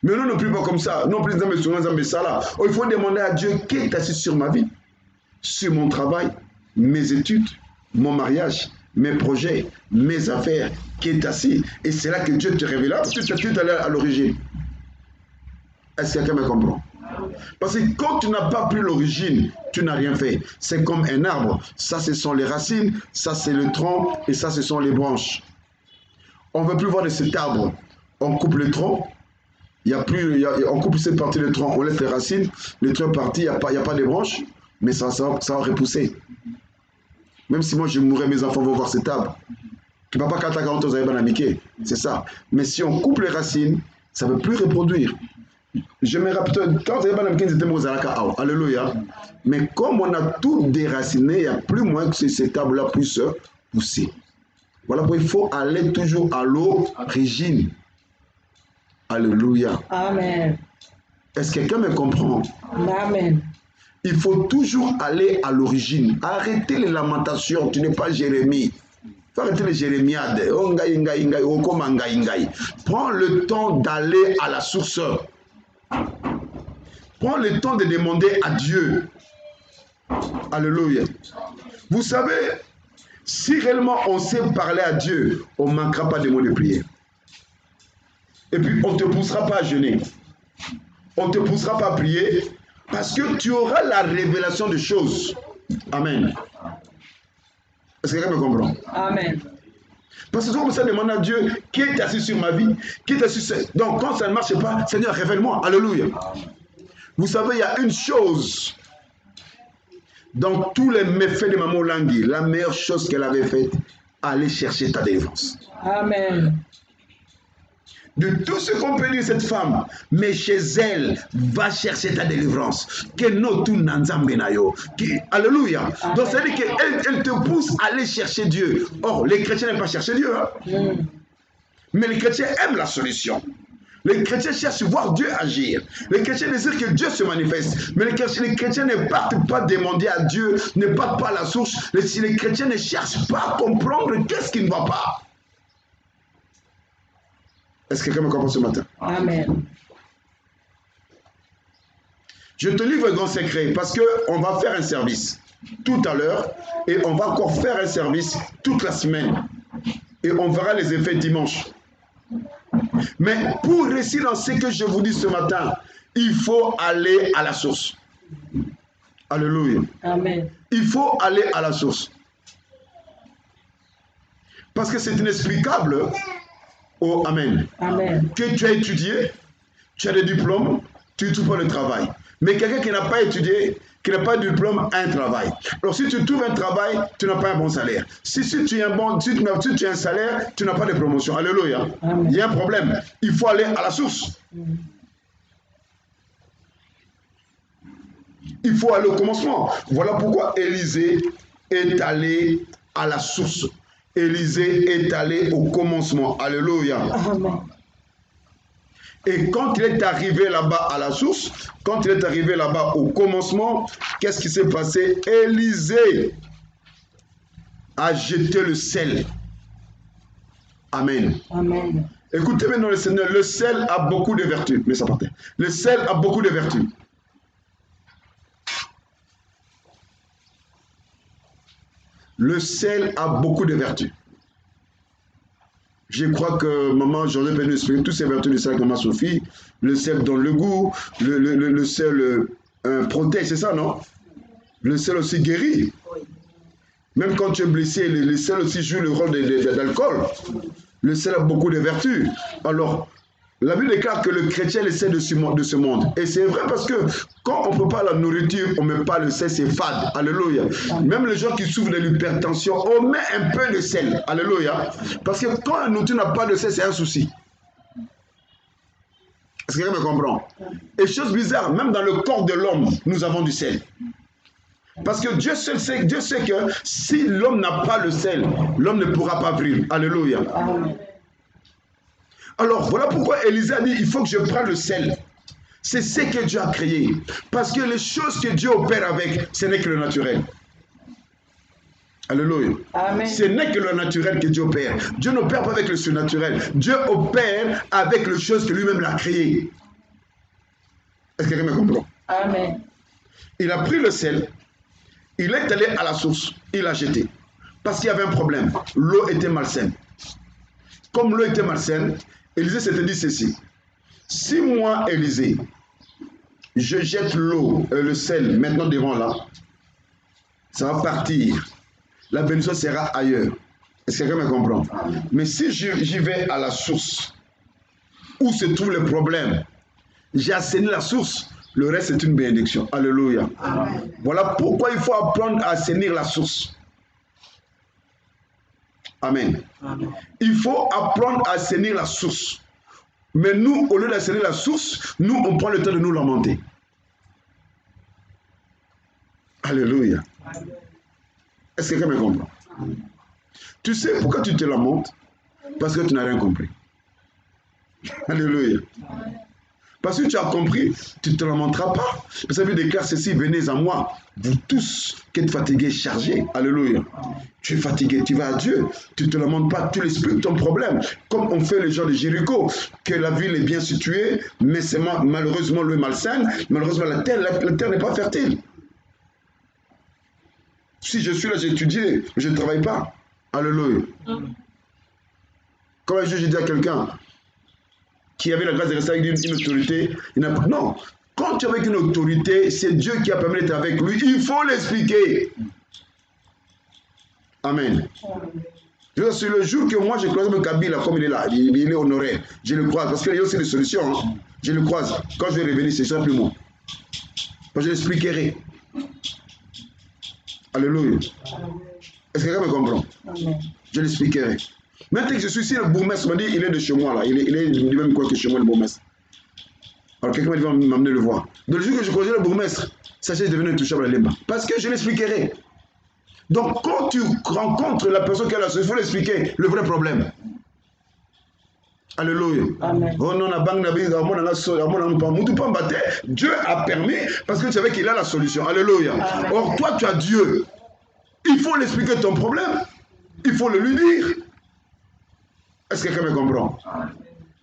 S1: Mais nous ne prions pas comme ça. Non plus, il faut demander à Dieu qui est assis sur ma vie, sur mon travail, mes études, mon mariage, mes projets, mes affaires, qui est assis. Et c'est là que Dieu te révèle. Parce que tu es allé à l'origine. Est-ce que quelqu'un me comprend? Parce que quand tu n'as pas pris l'origine, tu n'as rien fait. C'est comme un arbre. Ça, ce sont les racines, ça, c'est le tronc, et ça, ce sont les branches. On ne veut plus voir de cet arbre. On coupe le tronc, on coupe cette partie du tronc, on laisse les racines, le tronc est parti, il n'y a pas de branches, mais ça va repousser. Même si moi je mourrais, mes enfants vont voir cet arbre. Que papa, quand tu as 40 ans, vous avez banamiqué. C'est ça. Mais si on coupe les racines, ça ne peut plus reproduire. Je me rappelle, quand vous avez banamiqué, c'était mon zalaka. Alléluia. Mais comme on a tout déraciné, il n'y a plus moins que cet arbre-là puisse pousser. Voilà pourquoi il faut aller toujours à l'origine. Alléluia.
S2: Amen.
S1: Est-ce que quelqu'un me comprend?
S2: Amen.
S1: Il faut toujours aller à l'origine. Arrêtez les lamentations. Tu n'es pas Jérémie. Faut arrêter les jérémiades. Prends le temps d'aller à la source. Prends le temps de demander à Dieu. Alléluia. Vous savez, si réellement on sait parler à Dieu, on ne manquera pas de mots de prière. Et puis, on ne te poussera pas à jeûner. On ne te poussera pas à prier parce que tu auras la révélation des choses. Amen. Est-ce que quelqu'un me comprend? Amen. Parce que c'est comme ça, demande à Dieu qui est assis sur ma vie, qui est assis sur... Donc, quand ça ne marche pas, Seigneur, révèle-moi. Alléluia. Vous savez, il y a une chose. Dans tous les méfaits de Maman Langui, la meilleure chose qu'elle avait faite, aller chercher ta délivrance. Amen. De tout ce qu'on peut dire cette femme, mais chez elle, va chercher ta délivrance. Alléluia. Donc ça veut dire qu'elle te pousse à aller chercher Dieu. Or, les chrétiens n'aiment pas chercher Dieu. Hein? Mais les chrétiens aiment la solution. Les chrétiens cherchent à voir Dieu agir. Les chrétiens désirent que Dieu se manifeste. Mais les chrétiens ne partent pas demander à Dieu, ne partent pas à la source. Les chrétiens ne cherchent pas à comprendre qu'est-ce qui ne va pas. Est-ce que quelqu'un me comprend ce matin? Amen. Je te livre un grand secret parce qu'on va faire un service tout à l'heure et on va encore faire un service toute la semaine. Et on verra les effets dimanche. Mais pour réussir dans ce que je vous dis ce matin, il faut aller à la source. Alléluia. Amen. Il faut aller à la source. Parce que c'est inexplicable. Oh, amen. Amen. Que tu as étudié, tu as des diplômes, tu ne trouves pas le travail. Mais quelqu'un qui n'a pas étudié, qui n'a pas de diplôme, a un travail. Alors si tu trouves un travail, tu n'as pas un bon salaire. Si tu as un salaire, tu n'as pas de promotion. Alléluia. Amen. Il y a un problème. Il faut aller à la source. Il faut aller au commencement. Voilà pourquoi Élisée est allé à la source. Élisée est allé au commencement. Alléluia. Amen. Et quand il est arrivé là-bas à la source, quand il est arrivé là-bas au commencement, qu'est-ce qui s'est passé? Élisée a jeté le sel. Amen. Amen. Écoutez maintenant le Seigneur, le sel a beaucoup de vertus. Mais ça partait. Le sel a beaucoup de vertus. Le sel a beaucoup de vertus. Je crois que maman Joseph peut nous expliquer toutes ces vertus du sel comme maman Sophie. Le sel donne le goût, le sel protège, c'est ça, non? Le sel aussi guérit. Même quand tu es blessé, le sel aussi joue le rôle d'alcool. Le sel a beaucoup de vertus. Alors, la Bible déclare que le chrétien est le sel de ce monde. Et c'est vrai parce que quand on ne peut pas la nourriture, on ne met pas le sel, c'est fade. Alléluia. Même les gens qui souffrent de l'hypertension, on met un peu de sel. Alléluia. Parce que quand la nourriture n'a pas de sel, c'est un souci. Est-ce que quelqu'un me comprend? Et chose bizarre, même dans le corps de l'homme, nous avons du sel. Parce que Dieu sait que si l'homme n'a pas le sel, l'homme ne pourra pas vivre. Alléluia. Alors voilà pourquoi Élisée a dit, il faut que je prenne le sel. C'est ce que Dieu a créé. Parce que les choses que Dieu opère avec, ce n'est que le naturel. Alléluia. Amen. Ce n'est que le naturel que Dieu opère. Dieu n'opère pas avec le surnaturel. Dieu opère avec les choses que lui-même l'a créées. Est-ce que quelqu'un me comprend?
S2: Amen.
S1: Il a pris le sel. Il est allé à la source, il l'a jeté. Parce qu'il y avait un problème. L'eau était malsaine. Comme l'eau était malsaine, Élisée s'était dit ceci. Si moi, Élisée, je jette l'eau et le sel maintenant devant là, ça va partir. La bénédiction sera ailleurs. Est-ce que quelqu'un me comprend? Mais si j'y vais à la source, où se trouve le problème, j'ai assaini la source. Le reste, c'est une bénédiction. Alléluia. Amen. Voilà pourquoi il faut apprendre à assainir la source. Amen. Amen. Il faut apprendre à assainir la source. Mais nous, au lieu d'assainir la source, nous, on prend le temps de nous lamenter. Alléluia. Est-ce que quelqu'un me comprend? Tu sais pourquoi tu te lamentes? Parce que tu n'as rien compris. Alléluia. Parce que tu as compris, tu ne te lamenteras pas. Parce que la Bible déclare ceci, venez à moi, vous tous qui êtes fatigués, chargés. Alléluia. Tu es fatigué, tu vas à Dieu. Tu ne te lamentes pas, tu lui expliques ton problème. Comme on fait les gens de Jéricho, que la ville est bien située, mais c'est malheureusement le malsain, malheureusement la terre n'est pas fertile. Si je suis là, j'ai étudié, mais je ne travaille pas. Alléluia. Comme un jour, j'ai dit à quelqu'un, qui avait la grâce de rester avec une autorité, non, quand tu es avec une autorité, c'est Dieu qui a permis d'être avec lui, il faut l'expliquer. Amen. C'est le jour que moi je croise le Kabila, comme il est là, il est honoré, je le croise, parce qu'il y a aussi des solutions, hein. Je le croise, quand je vais revenir, ce sera plus moi. Je l'expliquerai. Alléluia. Est-ce que quelqu'un me comprend? Amen. Je l'expliquerai. Maintenant que je suis ici, le bourgmestre m'a dit, il est de chez moi là, il est du même coin que chez moi le bourgmestre. Alors quelqu'un m'a dit, va m'amener le voir. Donc le jour que je connais le bourgmestre, sachez que je devenais intouchable à l'Emba. Parce que je l'expliquerai. Donc quand tu rencontres la personne qui a la solution, il faut l'expliquer le vrai problème. Alléluia. Amen. Oh non, Dieu a permis parce que tu savais qu'il a la solution. Alléluia. Amen. Or toi tu as Dieu. Il faut l'expliquer ton problème. Il faut le lui dire. Est-ce que quelqu'un me comprend?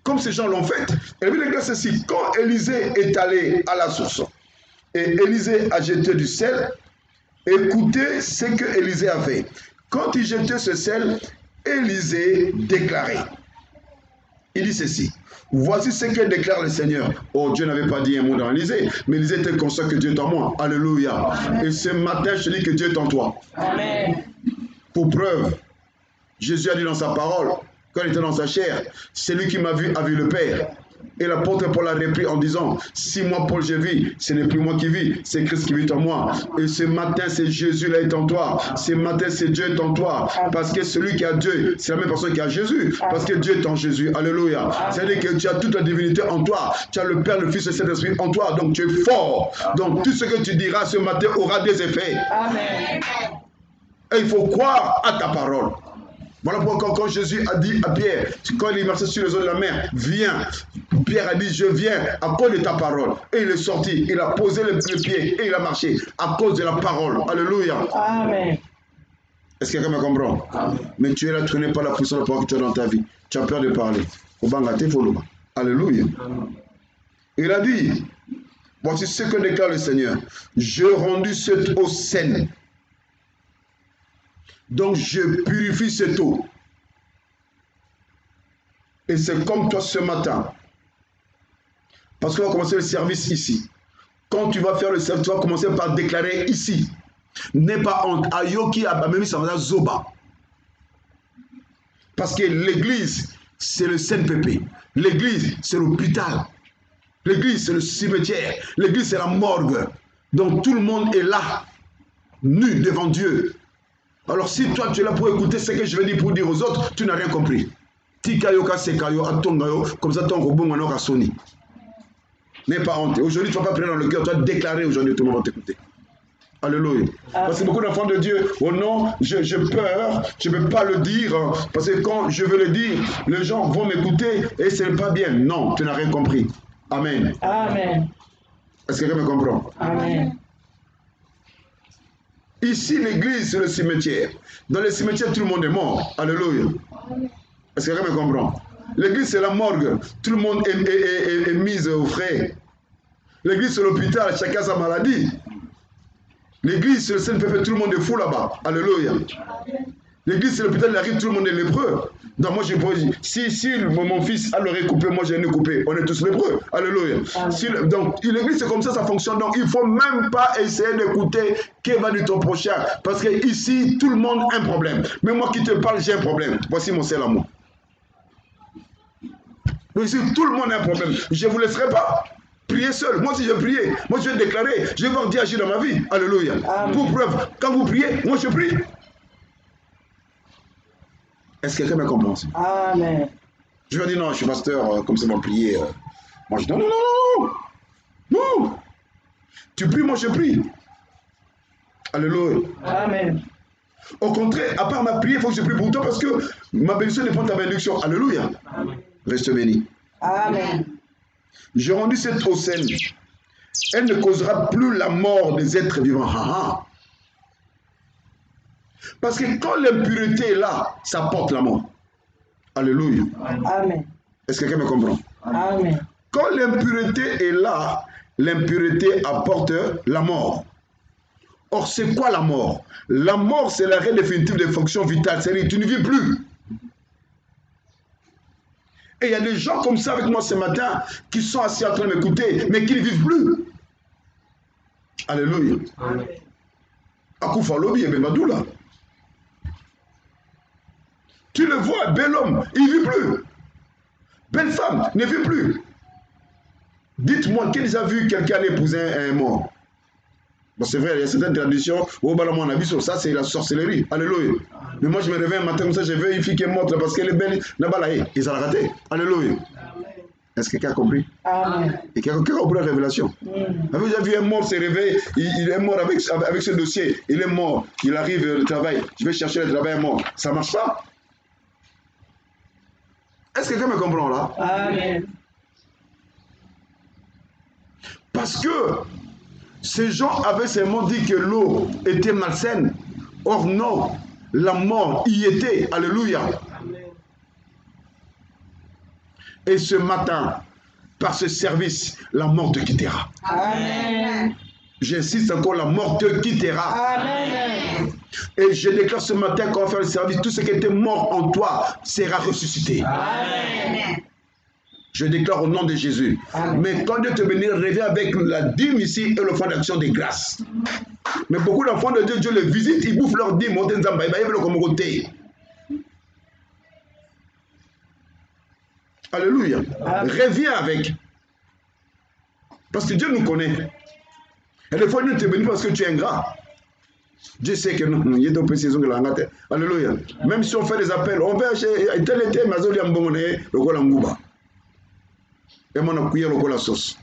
S1: Comme ces gens l'ont fait. Et la Bible déclare ceci. Quand Élisée est allé à la source et Élisée a jeté du sel, écoutez ce que Élisée a fait. Quand il jetait ce sel, Élisée déclarait. Il dit ceci. Voici ce que déclare le Seigneur. Oh, Dieu n'avait pas dit un mot dans Élisée, mais Élisée était conscient que Dieu est en moi. Alléluia. Amen. Et ce matin, je te dis que Dieu est en toi. Amen. Pour preuve, Jésus a dit dans sa parole, quand il était dans sa chair, celui qui m'a vu a vu le Père. Et l'apôtre Paul a repris en disant, si moi Paul je vis, ce n'est plus moi qui vis, c'est Christ qui vit en moi. Et ce matin, c'est Jésus là est en toi. Ce matin, c'est Dieu est en toi. Parce que celui qui a Dieu, c'est la même personne qui a Jésus. Parce que Dieu est en Jésus. Alléluia. C'est-à-dire que tu as toute la divinité en toi. Tu as le Père, le Fils et le Saint-Esprit en toi. Donc tu es fort. Donc tout ce que tu diras ce matin aura des effets. Amen. Et il faut croire à ta parole. Voilà pourquoi quand Jésus a dit à Pierre, quand il marchait sur les eaux de la mer, viens. Pierre a dit, je viens à cause de ta parole. Et il est sorti, il a posé le pied et il a marché à cause de la parole. Alléluia. Amen. Est-ce que quelqu'un me comprend? Amen. Mais tu es là, tu ne connais pas la puissance de la parole que tu as dans ta vie. Tu as peur de parler. Alléluia. Amen. Il a dit, voici ce que déclare le Seigneur. Je rendis cette eau saine. Donc je purifie cette eau. Et c'est comme toi ce matin. Parce qu'on va commencer le service ici. Quand tu vas faire le service, tu vas commencer par déclarer ici. N'aie pas honte. Ayoki abamemi samana zoba. Parce que l'église, c'est le Saint-Pépé. L'église, c'est l'hôpital. L'église, c'est le cimetière. L'église, c'est la morgue. Donc tout le monde est là, nu devant Dieu. Alors si toi tu es là pour écouter ce que je vais dire pour dire aux autres, tu n'as rien compris. Tikayoka sekayo atongayo, comme ça ton robot maintenant a sonné. N'aie pas honte. Aujourd'hui tu ne vas pas prier dans le cœur, tu vas déclarer aujourd'hui, tout le monde va t'écouter. Alléluia. Parce que beaucoup d'enfants de Dieu, oh non, j'ai peur, je ne peux pas le dire, parce que quand je veux le dire, les gens vont m'écouter et ce n'est pas bien. Non, tu n'as rien compris. Amen.
S2: Amen.
S1: Est-ce que quelqu'un me comprend?
S2: Amen.
S1: Ici, l'église, c'est le cimetière. Dans le cimetière, tout le monde est mort. Alléluia. Est-ce que quelqu'un me comprend? L'église, c'est la morgue. Tout le monde est mis au frais. L'église, c'est l'hôpital. Chacun a sa maladie. L'église, c'est le Saint-Pépé. Tout le monde est fou là-bas. Alléluia. L'église, c'est l'hôpital. Il arrive, tout le monde est lépreux. Donc moi, je peux dire, si mon fils a l'oreille coupée, moi j'ai une coupée. On est tous lépreux. Alléluia. Donc l'église, c'est comme ça fonctionne. Donc il ne faut même pas essayer d'écouter qui va dire ton prochain. Parce que ici, tout le monde a un problème. Mais moi qui te parle, j'ai un problème. Voici mon seul amour. Donc ici, tout le monde a un problème. Je ne vous laisserai pas prier seul. Moi, si je prie, moi je vais déclarer. Je vais voir Dieu agir dans ma vie. Alléluia. Pour preuve, quand vous priez, moi je prie. Est-ce que quelqu'un me comprend?
S2: Amen.
S1: Je vais dire non, je suis pasteur, comme ça va prier. Moi je dis non. Tu pries, moi je prie. Alléluia.
S2: Amen.
S1: Au contraire, à part ma prière, il faut que je prie pour toi parce que ma bénédiction dépend de ta bénédiction. Alléluia. Amen. Reste béni.
S2: Amen.
S1: J'ai rendu cette eau saine. Elle ne causera plus la mort des êtres vivants. Parce que quand l'impureté est là, ça porte la mort. Alléluia.
S2: Amen.
S1: Est-ce que quelqu'un me comprend?
S2: Amen.
S1: Quand l'impureté est là, l'impureté apporte la mort. Or, c'est quoi la mort? La mort, c'est l'arrêt définitif des fonctions vitales. C'est-à-dire que tu ne vis plus. Et il y a des gens comme ça avec moi ce matin qui sont assis en train de m'écouter, mais qui ne vivent plus. Alléluia.
S2: Amen.
S1: Akoufa Lobi et Benbadoula. Tu le vois, bel homme, il ne vit plus. Belle femme, ne vit plus. Dites-moi, qui a vu quelqu'un aller épouser un mort? Bon, c'est vrai, il y a certaines traditions. Au bas on a vu sur ça, c'est la sorcellerie. Alléluia. Mais moi, je me réveille un matin comme ça, je veux une fille qui est morte là, parce qu'elle est belle. Là-bas, là, ils ont raté. Alléluia. Est-ce que quelqu'un a compris?
S2: Amen.
S1: Et quelqu'un a compris la révélation? Avez-vous déjà vu un mort se réveiller? Il est mort avec ce dossier. Il est mort. Il arrive au travail. Je vais chercher le travail mort. Ça ne marche pas? Est-ce que quelqu'un me comprend là?
S2: Amen.
S1: Parce que ces gens avaient seulement dit que l'eau était malsaine. Or non, la mort y était. Alléluia.
S2: Amen.
S1: Et ce matin, par ce service, la mort te quittera.
S2: Amen.
S1: J'insiste encore, la mort te quittera.
S2: Amen.
S1: Et je déclare ce matin qu'on va faire le service, tout ce qui était mort en toi sera ressuscité.
S2: Amen.
S1: Je déclare au nom de Jésus.
S2: Amen.
S1: Mais quand Dieu te bénira, reviens avec la dîme ici et le fonds d'action des grâces. Mais beaucoup d'enfants de Dieu, Dieu les visite, ils bouffent leur dîme. Alléluia.
S2: Amen.
S1: Reviens avec. Parce que Dieu nous connaît. Et des fois, il ne te bénit parce que tu es ingrat. Dieu sait que nous, il y a des saisons de la ngate. Alléluia. Même si on fait des appels, on va acheter tel été, mais on va le gola. Et mon accueillir le gola sauce.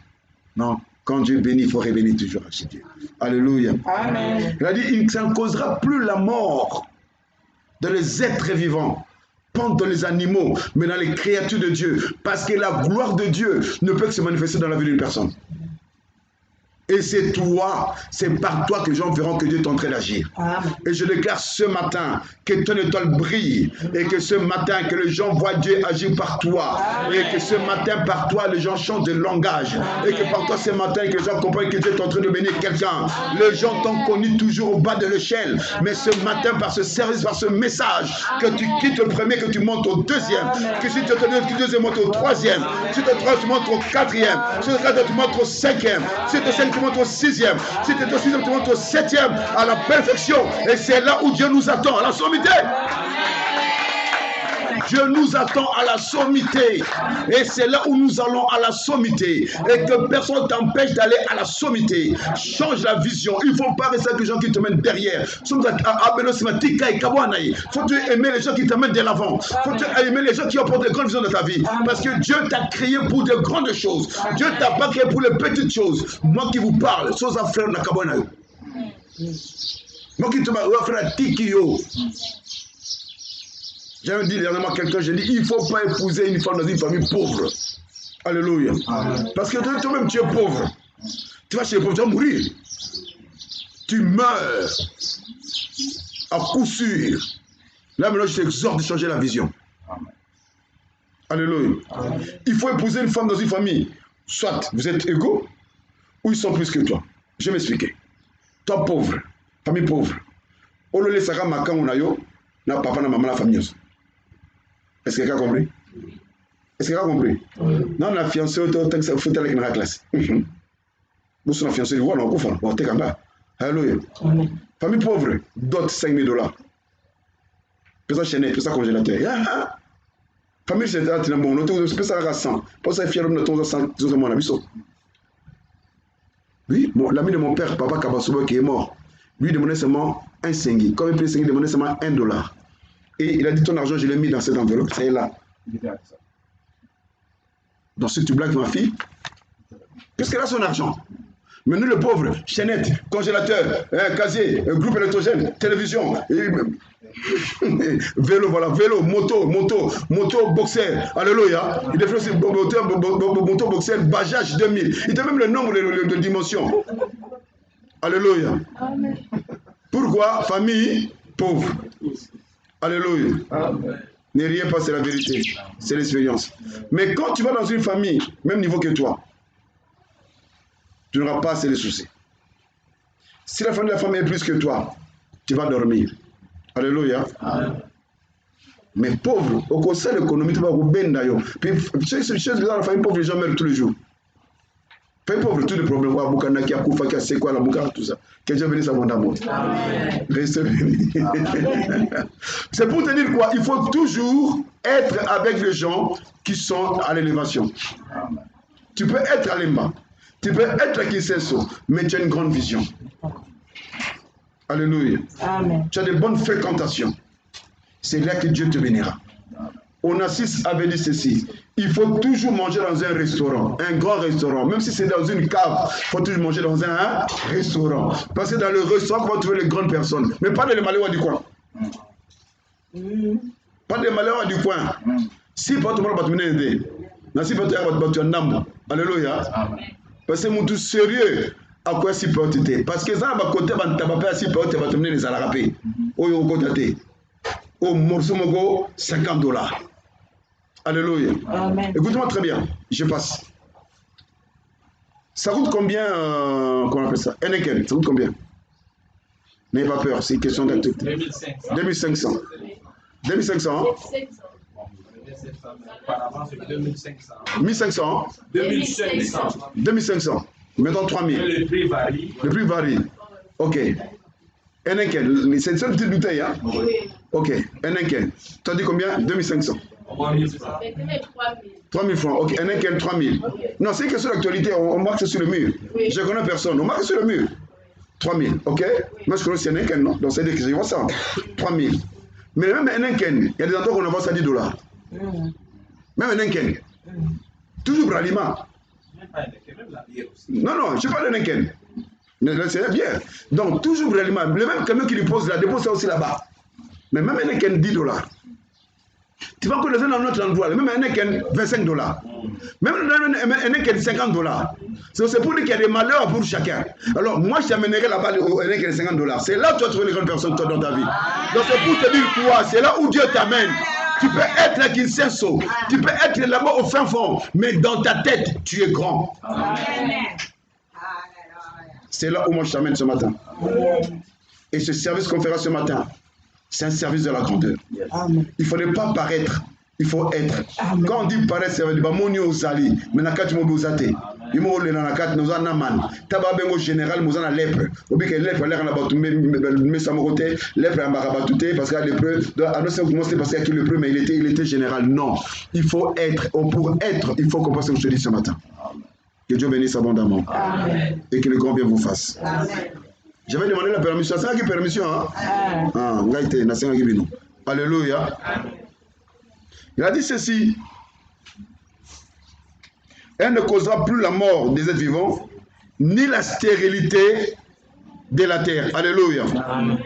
S1: Non, quand Dieu bénit, il faut revenir toujours chez Dieu. Alléluia.
S2: Amen.
S1: Il a dit, ça ne causera plus la mort dans les êtres vivants, pas dans les animaux, mais dans les créatures de Dieu. Parce que la gloire de Dieu ne peut que se manifester dans la vie d'une personne. Et c'est toi, c'est par toi que les gens verront que Dieu est en train d'agir. Et je déclare ce matin que ton étoile brille et que ce matin que les gens voient Dieu agir par toi. Et que ce matin par toi les gens changent de langage. Et que par toi ce matin que les gens comprennent que Dieu est en train de bénir quelqu'un. Les gens t'ont connu toujours au bas de l'échelle. Mais ce matin par ce service, par ce message, que tu quittes le premier, que tu montes au deuxième. Que si tu te donnes le deuxième, montes au troisième. Si tu te troisième, tu montes au quatrième. Si tu te quatrième, tu montes au cinquième. Si tu te cinquième, tu montes au 6e. Si tu es au 6e, tu montes au 7e, à la perfection. Et c'est là où Dieu nous attend, à la sommité. Dieu nous attend à la sommité. Et c'est là où nous allons à la sommité. Et que personne ne t'empêche d'aller à la sommité. Change la vision. Il ne faut pas rester avec les gens qui te mènent derrière. Il faut aimer les gens qui te mènent de l'avant. Il faut aimer les gens qui apportent de grandes visions de ta vie. Parce que Dieu t'a créé pour de grandes choses. Dieu ne t'a pas créé pour les petites choses. Moi qui vous parle, chose à faire na kabona. Moi qui te parle, frère Tikio. J'avais dit dernièrement à quelqu'un, j'ai dit, il ne faut pas épouser une femme dans une famille pauvre. Alléluia. Amen. Parce que toi-même, tu es pauvre. Tu vas chez les pauvres, tu vas mourir. Tu meurs. À coup sûr. Là, maintenant, je t'exhorte de changer la vision. Amen. Alléluia. Amen. Il faut épouser une femme dans une famille. Soit vous êtes égaux, ou ils sont plus que toi. Je vais m'expliquer. Toi, pauvre, famille pauvre. Olole Saka Maka Unayo, na papa na maman la famille. Est-ce que quelqu'un a compris? Est-ce que quelqu'un a compris? Non, la fiancée, il faut aller dans la classe. Vous êtes la fiancée, vous allez en faire. Alléluia. Famille pauvre, dot $5,000. Pesa chaîne, pesa congélateur. Famille, c'est un bon, nous pesa à 100. Pour ça, fier de ton 100, mon ami. Oui, l'ami de mon père, papa Kabasuba, qui est mort, lui demandait seulement un sengi. Comme il payait sengi, il demandait seulement $1. Et il a dit, ton argent, je l'ai mis dans cette enveloppe, c'est là. Dans ce tube-là, ma fille, puisqu'elle a son argent. Mais nous, le pauvre, chaînette, congélateur, casier, groupe électrogène, télévision, vélo, voilà, vélo, moto, boxer, alléluia. Il a fait aussi moto, boxer, Bajaj 2000. Il a même le nombre de dimensions. Alléluia. Amen. Pourquoi? Famille pauvre. Alléluia. Amen. Ne riez pas, c'est la vérité. C'est l'expérience. Mais quand tu vas dans une famille, même niveau que toi, tu n'auras pas assez de soucis. Si la famille est plus que toi, tu vas dormir. Alléluia. Amen. Mais pauvre, au conseil de l'économie, tu vas vous baigner d'ailleurs. Puis, chez la famille pauvre, les gens meurent tous les jours. Famille pauvre, tous les problèmes. Boukana, qui a Koufa, qui a Sekwa, la Boukana, tout ça. Que Dieu bénisse à mon amour. Restez bénis. C'est pour te dire quoi? Il faut toujours être avec les gens qui sont à l'élévation. Tu peux être à l'Emba. Tu peux être à Kinseso, mais tu as une grande vision. Alléluia. Amen. Tu as de bonnes fréquentations. C'est là que Dieu te bénira. Onassis avait dit ceci. Il faut toujours manger dans un restaurant, un grand restaurant. Même si c'est dans une cave, il faut toujours manger dans un restaurant. Parce que dans le restaurant, on va trouver les grandes personnes. Mais pas les malheureux du coin. Pas des malheureux du coin. Si pas tout le monde va te mener, si pas tout le monde va te mener. Alléluia. Parce que tout sérieux, à quoi si peut être? Parce que ça va côté va tabaper si peut être va te mener les alarapés. Au côté au morceau mogo $50. Alléluia. Écoute-moi très bien, je passe. Ça coûte combien qu'on appelle ça? Enneken, ça coûte combien? N'ayez pas peur, c'est une question d'activité. 2500. 2500. 1500. 2500. Mettons 3000. Le prix varie. Le prix varie. Ok. Enneken, c'est une seule petite bouteille, hein? Ok. Enneken. Tu as dit combien? 2500. 3000 francs. Ok. Enneken, 3000. Non, c'est une question d'actualité. On marque sur le mur. Je connais personne. On marque sur le mur. 3000. Ok? Moi, je connais Enneken, non? Donc, c'est des questions. Ça. 3000. Mais même Enneken, il y a des endroits qu'on avance à $10. Même Enneken. Toujours pour l'aliment. Non, je parle d'Enneken. C'est la bière. Donc, toujours pour l'aliment. Le même camion qui lui pose là, dépose ça aussi là-bas. Mais même Enneken, $10. Tu vas connaître dans notre endroit, même Enneken, $25. Même Enneken, $50. C'est pour dire qu'il y a des malheurs pour chacun. Alors, moi, je t'amènerai là-bas au Enneken, $50. C'est là où tu vas trouver les grandes personnes toi, dans ta vie. Donc, c'est pour te dire quoi? C'est là où Dieu t'amène. Tu peux être à Kinseso, tu peux être là-bas au fin fond, mais dans ta tête, tu es grand. C'est là où moi je t'amène ce matin. Et ce service qu'on fera ce matin, c'est un service de la grandeur. Il ne fallait pas paraître, il faut être. Quand on dit paraître, ça veut dire Moni Ozali, mais Nakati Mobozate. Il m'a dit nous avons man. Taba bengo général, nous avons lèpre. Ou bien que lèpre a l'air en abattu, mais ça m'a côté. Lèpre a abattu parce qu'il y a lépreux. À nous, c'est parce qu'il y a lépreux, mais il était général. Non. Il faut être. Pour être, il faut qu'on passe comme je te dis ce matin. Que Dieu bénisse abondamment. Amen. Et que le grand bien vous fasse. Amen. J'avais demandé la permission. C'est qui permission, hein? Ah, alléluia. Amen. Il a dit ceci. Elle ne causera plus la mort des êtres vivants, ni la stérilité de la terre. Alléluia. Amen.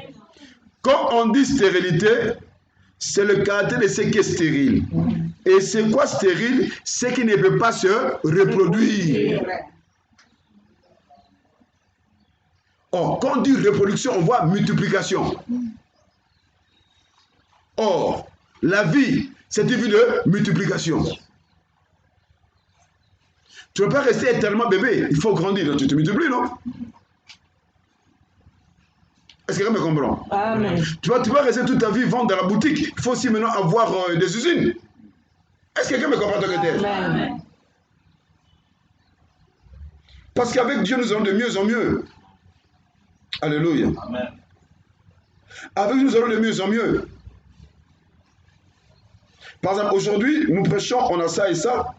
S1: Quand on dit stérilité, c'est le caractère de ce qui est stérile. Et c'est quoi stérile? C'est qui ne peut pas se reproduire. Or, quand on dit reproduction, on voit multiplication. Or, la vie, c'est une vie de multiplication. Tu ne peux pas rester éternellement bébé. Il faut grandir. Donc tu te multiplies, non? Est-ce que quelqu'un me comprend? Amen. Tu vas rester toute ta vie vendre dans la boutique. Il faut aussi maintenant avoir des usines. Est-ce que quelqu'un me comprend? Amen. Parce qu'avec Dieu, nous allons de mieux en mieux. Alléluia. Amen. Avec nous, nous allons de mieux en mieux. Par exemple, aujourd'hui, nous prêchons, on a ça et ça.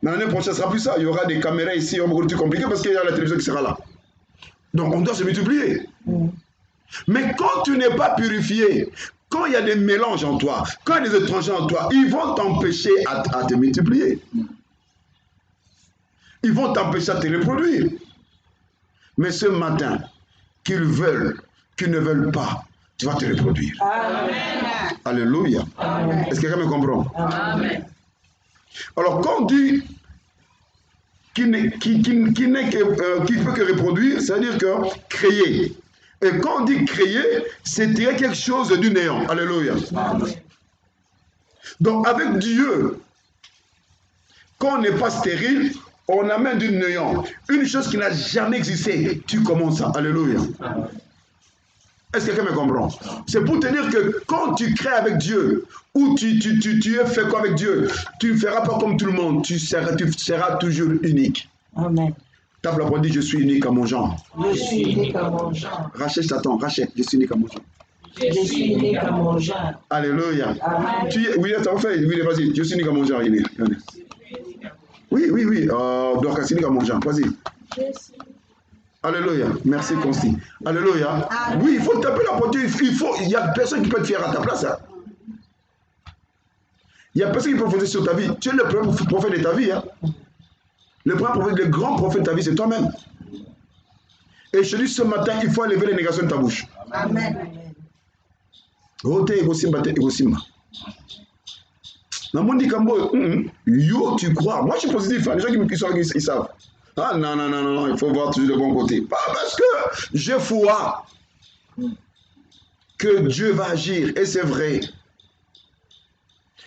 S1: L'année prochaine, ce ne sera plus ça. Il y aura des caméras ici, il y aura beaucoup de trucs compliqués parce qu'il y a la télévision qui sera là. Donc, on doit se multiplier. Mais quand tu n'es pas purifié, quand il y a des mélanges en toi, quand il y a des étrangers en toi, ils vont t'empêcher à te multiplier. Ils vont t'empêcher à te reproduire. Mais ce matin, qu'ils veulent, qu'ils ne veulent pas, tu vas te reproduire. Amen. Alléluia. Amen. Est-ce que quelqu'un me comprend? Amen. Alors, quand on dit qui peut que reproduire, c'est-à-dire que créer. Et quand on dit créer, c'est tirer quelque chose du néant. Alléluia. Amen. Donc, avec Dieu, quand on n'est pas stérile, on amène du néant. Une chose qui n'a jamais existé, tu commences à. Alléluia. Amen. Est-ce que quelqu'un me comprend? C'est pour te dire que quand tu crées avec Dieu, ou tu es fait quoi avec Dieu, tu ne feras pas comme tout le monde, tu seras toujours unique. Amen. Tape la parole, dit je suis unique à mon genre.
S2: Je suis unique à mon genre.
S1: Rachète Satan, rachète, je suis unique à mon genre.
S2: Je suis unique à mon genre.
S1: Alléluia. Amen. Oui, ça va faire, oui, vas-y, je suis unique à mon genre. Oui. Donc, c'est unique à mon genre, vas-y. Alléluia. Merci, Consti. Alléluia. Oui, il faut taper la porte. Il y a personne qui peut te faire à ta place. Hein. Il n'y a personne qui peut prophétiser sur ta vie. Tu es le premier prophète de ta vie. Hein. Le premier prophète, le grand prophète de ta vie, c'est toi-même. Et je te dis ce matin, il faut enlever les négations de ta bouche. Amen. Yo, tu crois. Moi, je suis positif. Hein. Les gens qui sont là, ils savent. Ah non, il faut voir toujours le bon côté. Pas parce que j'ai foi que Dieu va agir. Et c'est vrai.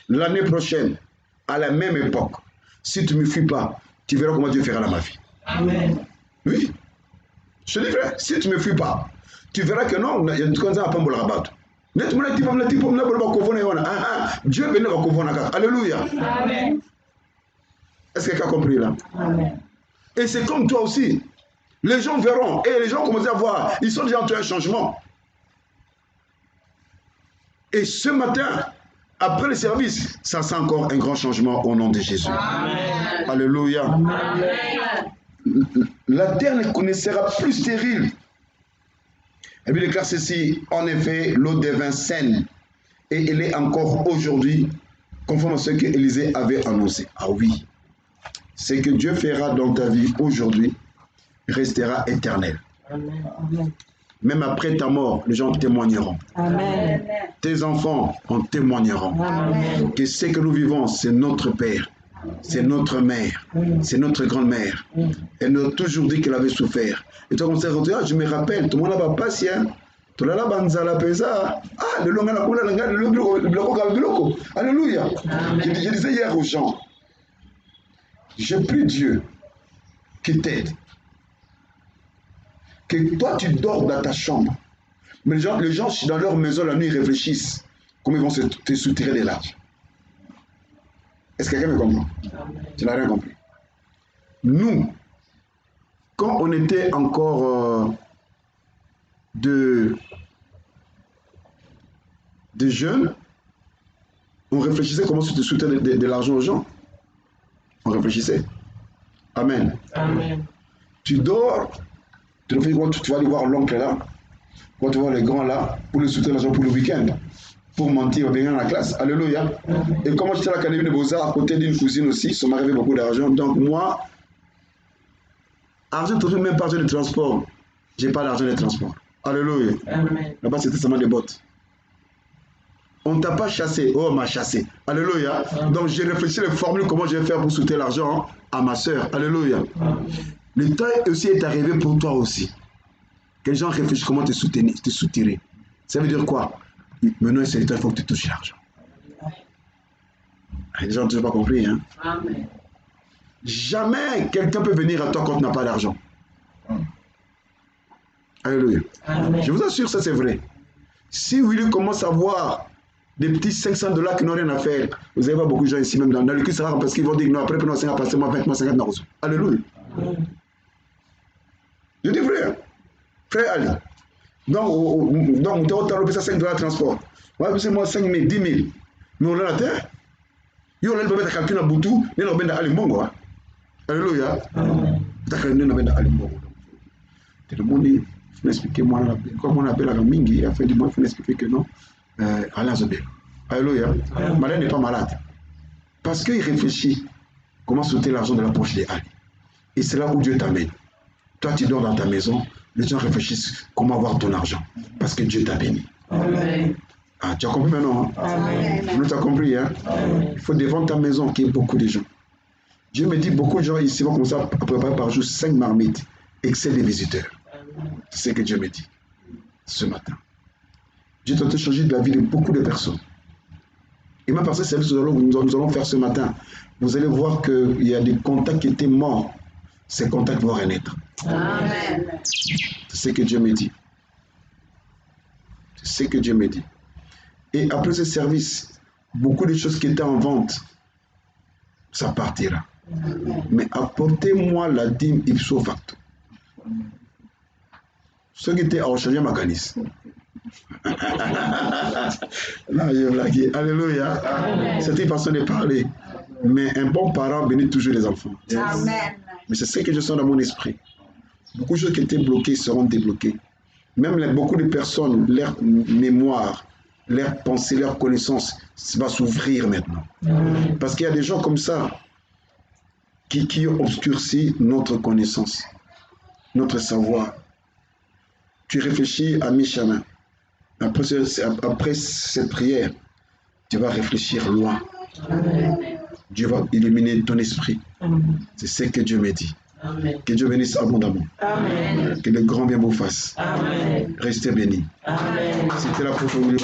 S1: L'année prochaine, à la même époque, si tu ne me fuis pas, tu verras comment Dieu fera dans ma vie. Amen. Oui. Je te dis vrai, si tu ne me fuis pas, tu verras que non, il y a une chose à pas me la rabattre. Dieu bénit va couvrir. Alléluia. Amen. Est-ce que quelqu'un a compris là? Amen. Et c'est comme toi aussi. Les gens verront. Et les gens commencent à voir. Ils sont déjà en train de changement. Et ce matin, après le service, ça sent encore un grand changement au nom de Jésus. Amen. Alléluia. Amen. La terre ne sera plus stérile. Et puis il déclare ceci. En effet, l'eau devint saine. Et elle est encore aujourd'hui conforme à ce que Élisée avait annoncé. Ah oui. Ce que Dieu fera dans ta vie aujourd'hui restera éternel. Amen. Même après ta mort, les gens témoigneront. Amen. Tes enfants en témoigneront. Amen. Que ce que nous vivons, c'est notre Père, c'est notre mère, c'est notre grand-mère. Elle nous a toujours dit qu'elle avait souffert. Et toi, comme ça, je me rappelle, tout le monde n'a pas patient. Tout le monde a pesa. Ah, le long Alléluia. Je disais hier aux gens, je prie Dieu qui t'aide. Que toi, tu dors dans ta chambre. Mais les gens dans leur maison, la nuit, ils réfléchissent. Comment ils vont te soutirer des larges. Est-ce que quelqu'un me comprend? Tu n'as rien compris. Nous, quand on était encore de jeunes, on réfléchissait comment se soutenir de l'argent aux gens. On réfléchissait. Amen.
S2: Amen.
S1: Tu dors, tu vas aller voir l'oncle là, quand tu vois les grands là, pour le soutenir l'argent pour le week-end, pour mentir, venir dans la classe. Alléluia. Et comme j'étais à l'académie de Beaux-Arts, à côté d'une cousine aussi, ça m'arrivait beaucoup d'argent. Donc moi, argent, même pas argent de transport. J'ai pas d'argent de transport. Alléluia.
S2: Amen.
S1: Là-bas, c'était seulement des bottes. On ne t'a pas chassé, oh, on m'a chassé. Alléluia. Donc, j'ai réfléchi les formules, comment je vais faire pour soutenir l'argent à ma soeur. Alléluia. Le temps aussi est arrivé pour toi aussi. Que les gens réfléchissent comment te soutenir, te soutirer. Ça veut dire quoi? Maintenant, c'est le temps, il faut que tu touches l'argent. Les gens n'ont toujours pas compris. Hein?
S2: Amen.
S1: Jamais quelqu'un peut venir à toi quand tu n'as pas d'argent. Alléluia.
S2: Amen.
S1: Je vous assure, ça c'est vrai. Si Willy commence à voir des petits $500 qui n'ont rien à faire, vous allez voir beaucoup de gens ici, même dans le cul, ça va parce qu'ils vont dire non, après, prenons 5 passez moi 20, moi 50 euros. Alléluia. Je dis vrai. Frère Ali. Donc, on t'a repris ça $5 de transport. Ouais, c'est moi 5 000, 10 000. Mais on l'a la terre. Il y a le calcul à Boutou, il y a le Alimbongo. Alléluia. Tu as calculé le Alimbongo. Tout le monde dit, il faut expliquer moi, comme on appelle la Mingi, il a fait du moins, il faut expliquer que non. Allah Zobel. Alléluia. Malade n'est pas malade. Parce qu'il réfléchit comment sauter l'argent de la poche des Ali. Et c'est là où Dieu t'amène. Toi, tu dors dans ta maison, les gens réfléchissent comment avoir ton argent. Parce que Dieu t'a béni.
S2: Amen.
S1: Ah, tu as compris maintenant? Hein?
S2: Amen.
S1: Tu as compris, hein? Il faut défendre ta maison qu'il y ait beaucoup de gens. Dieu me dit, beaucoup de gens ici vont commencer à préparer par jour 5 marmites, excès des visiteurs. C'est ce que Dieu me dit ce matin. Dieu t'a changé de la vie de beaucoup de personnes. Et même par ce service que nous allons faire ce matin, vous allez voir qu'il y a des contacts qui étaient morts. Ces contacts vont renaître.
S2: Amen.
S1: C'est ce que Dieu me dit. C'est ce que Dieu me dit. Et après ce service, beaucoup de choses qui étaient en vente, ça partira. Mais apportez-moi la dîme ipso facto. Ceux qui étaient en changeant ma canisse. Là, je blague. Alléluia. C'est une façon de parler. Mais un bon parent bénit toujours les enfants.
S3: Amen.
S1: Mais c'est ce que je sens dans mon esprit. Beaucoup de choses qui étaient bloquées seront débloquées. Même beaucoup de personnes, leur mémoire, leur pensée, leur connaissance va s'ouvrir maintenant. Parce qu'il y a des gens comme ça qui ont obscurci notre connaissance, notre savoir. Tu réfléchis à mi-chemin. Après cette prière, tu vas réfléchir loin. Dieu va illuminer ton esprit. C'est ce que Dieu me dit.
S2: Amen.
S1: Que Dieu bénisse abondamment.
S2: Amen.
S1: Que le grand bien vous fasse.
S2: Amen.
S1: Restez bénis.
S2: Amen.
S1: C'était la prochaine.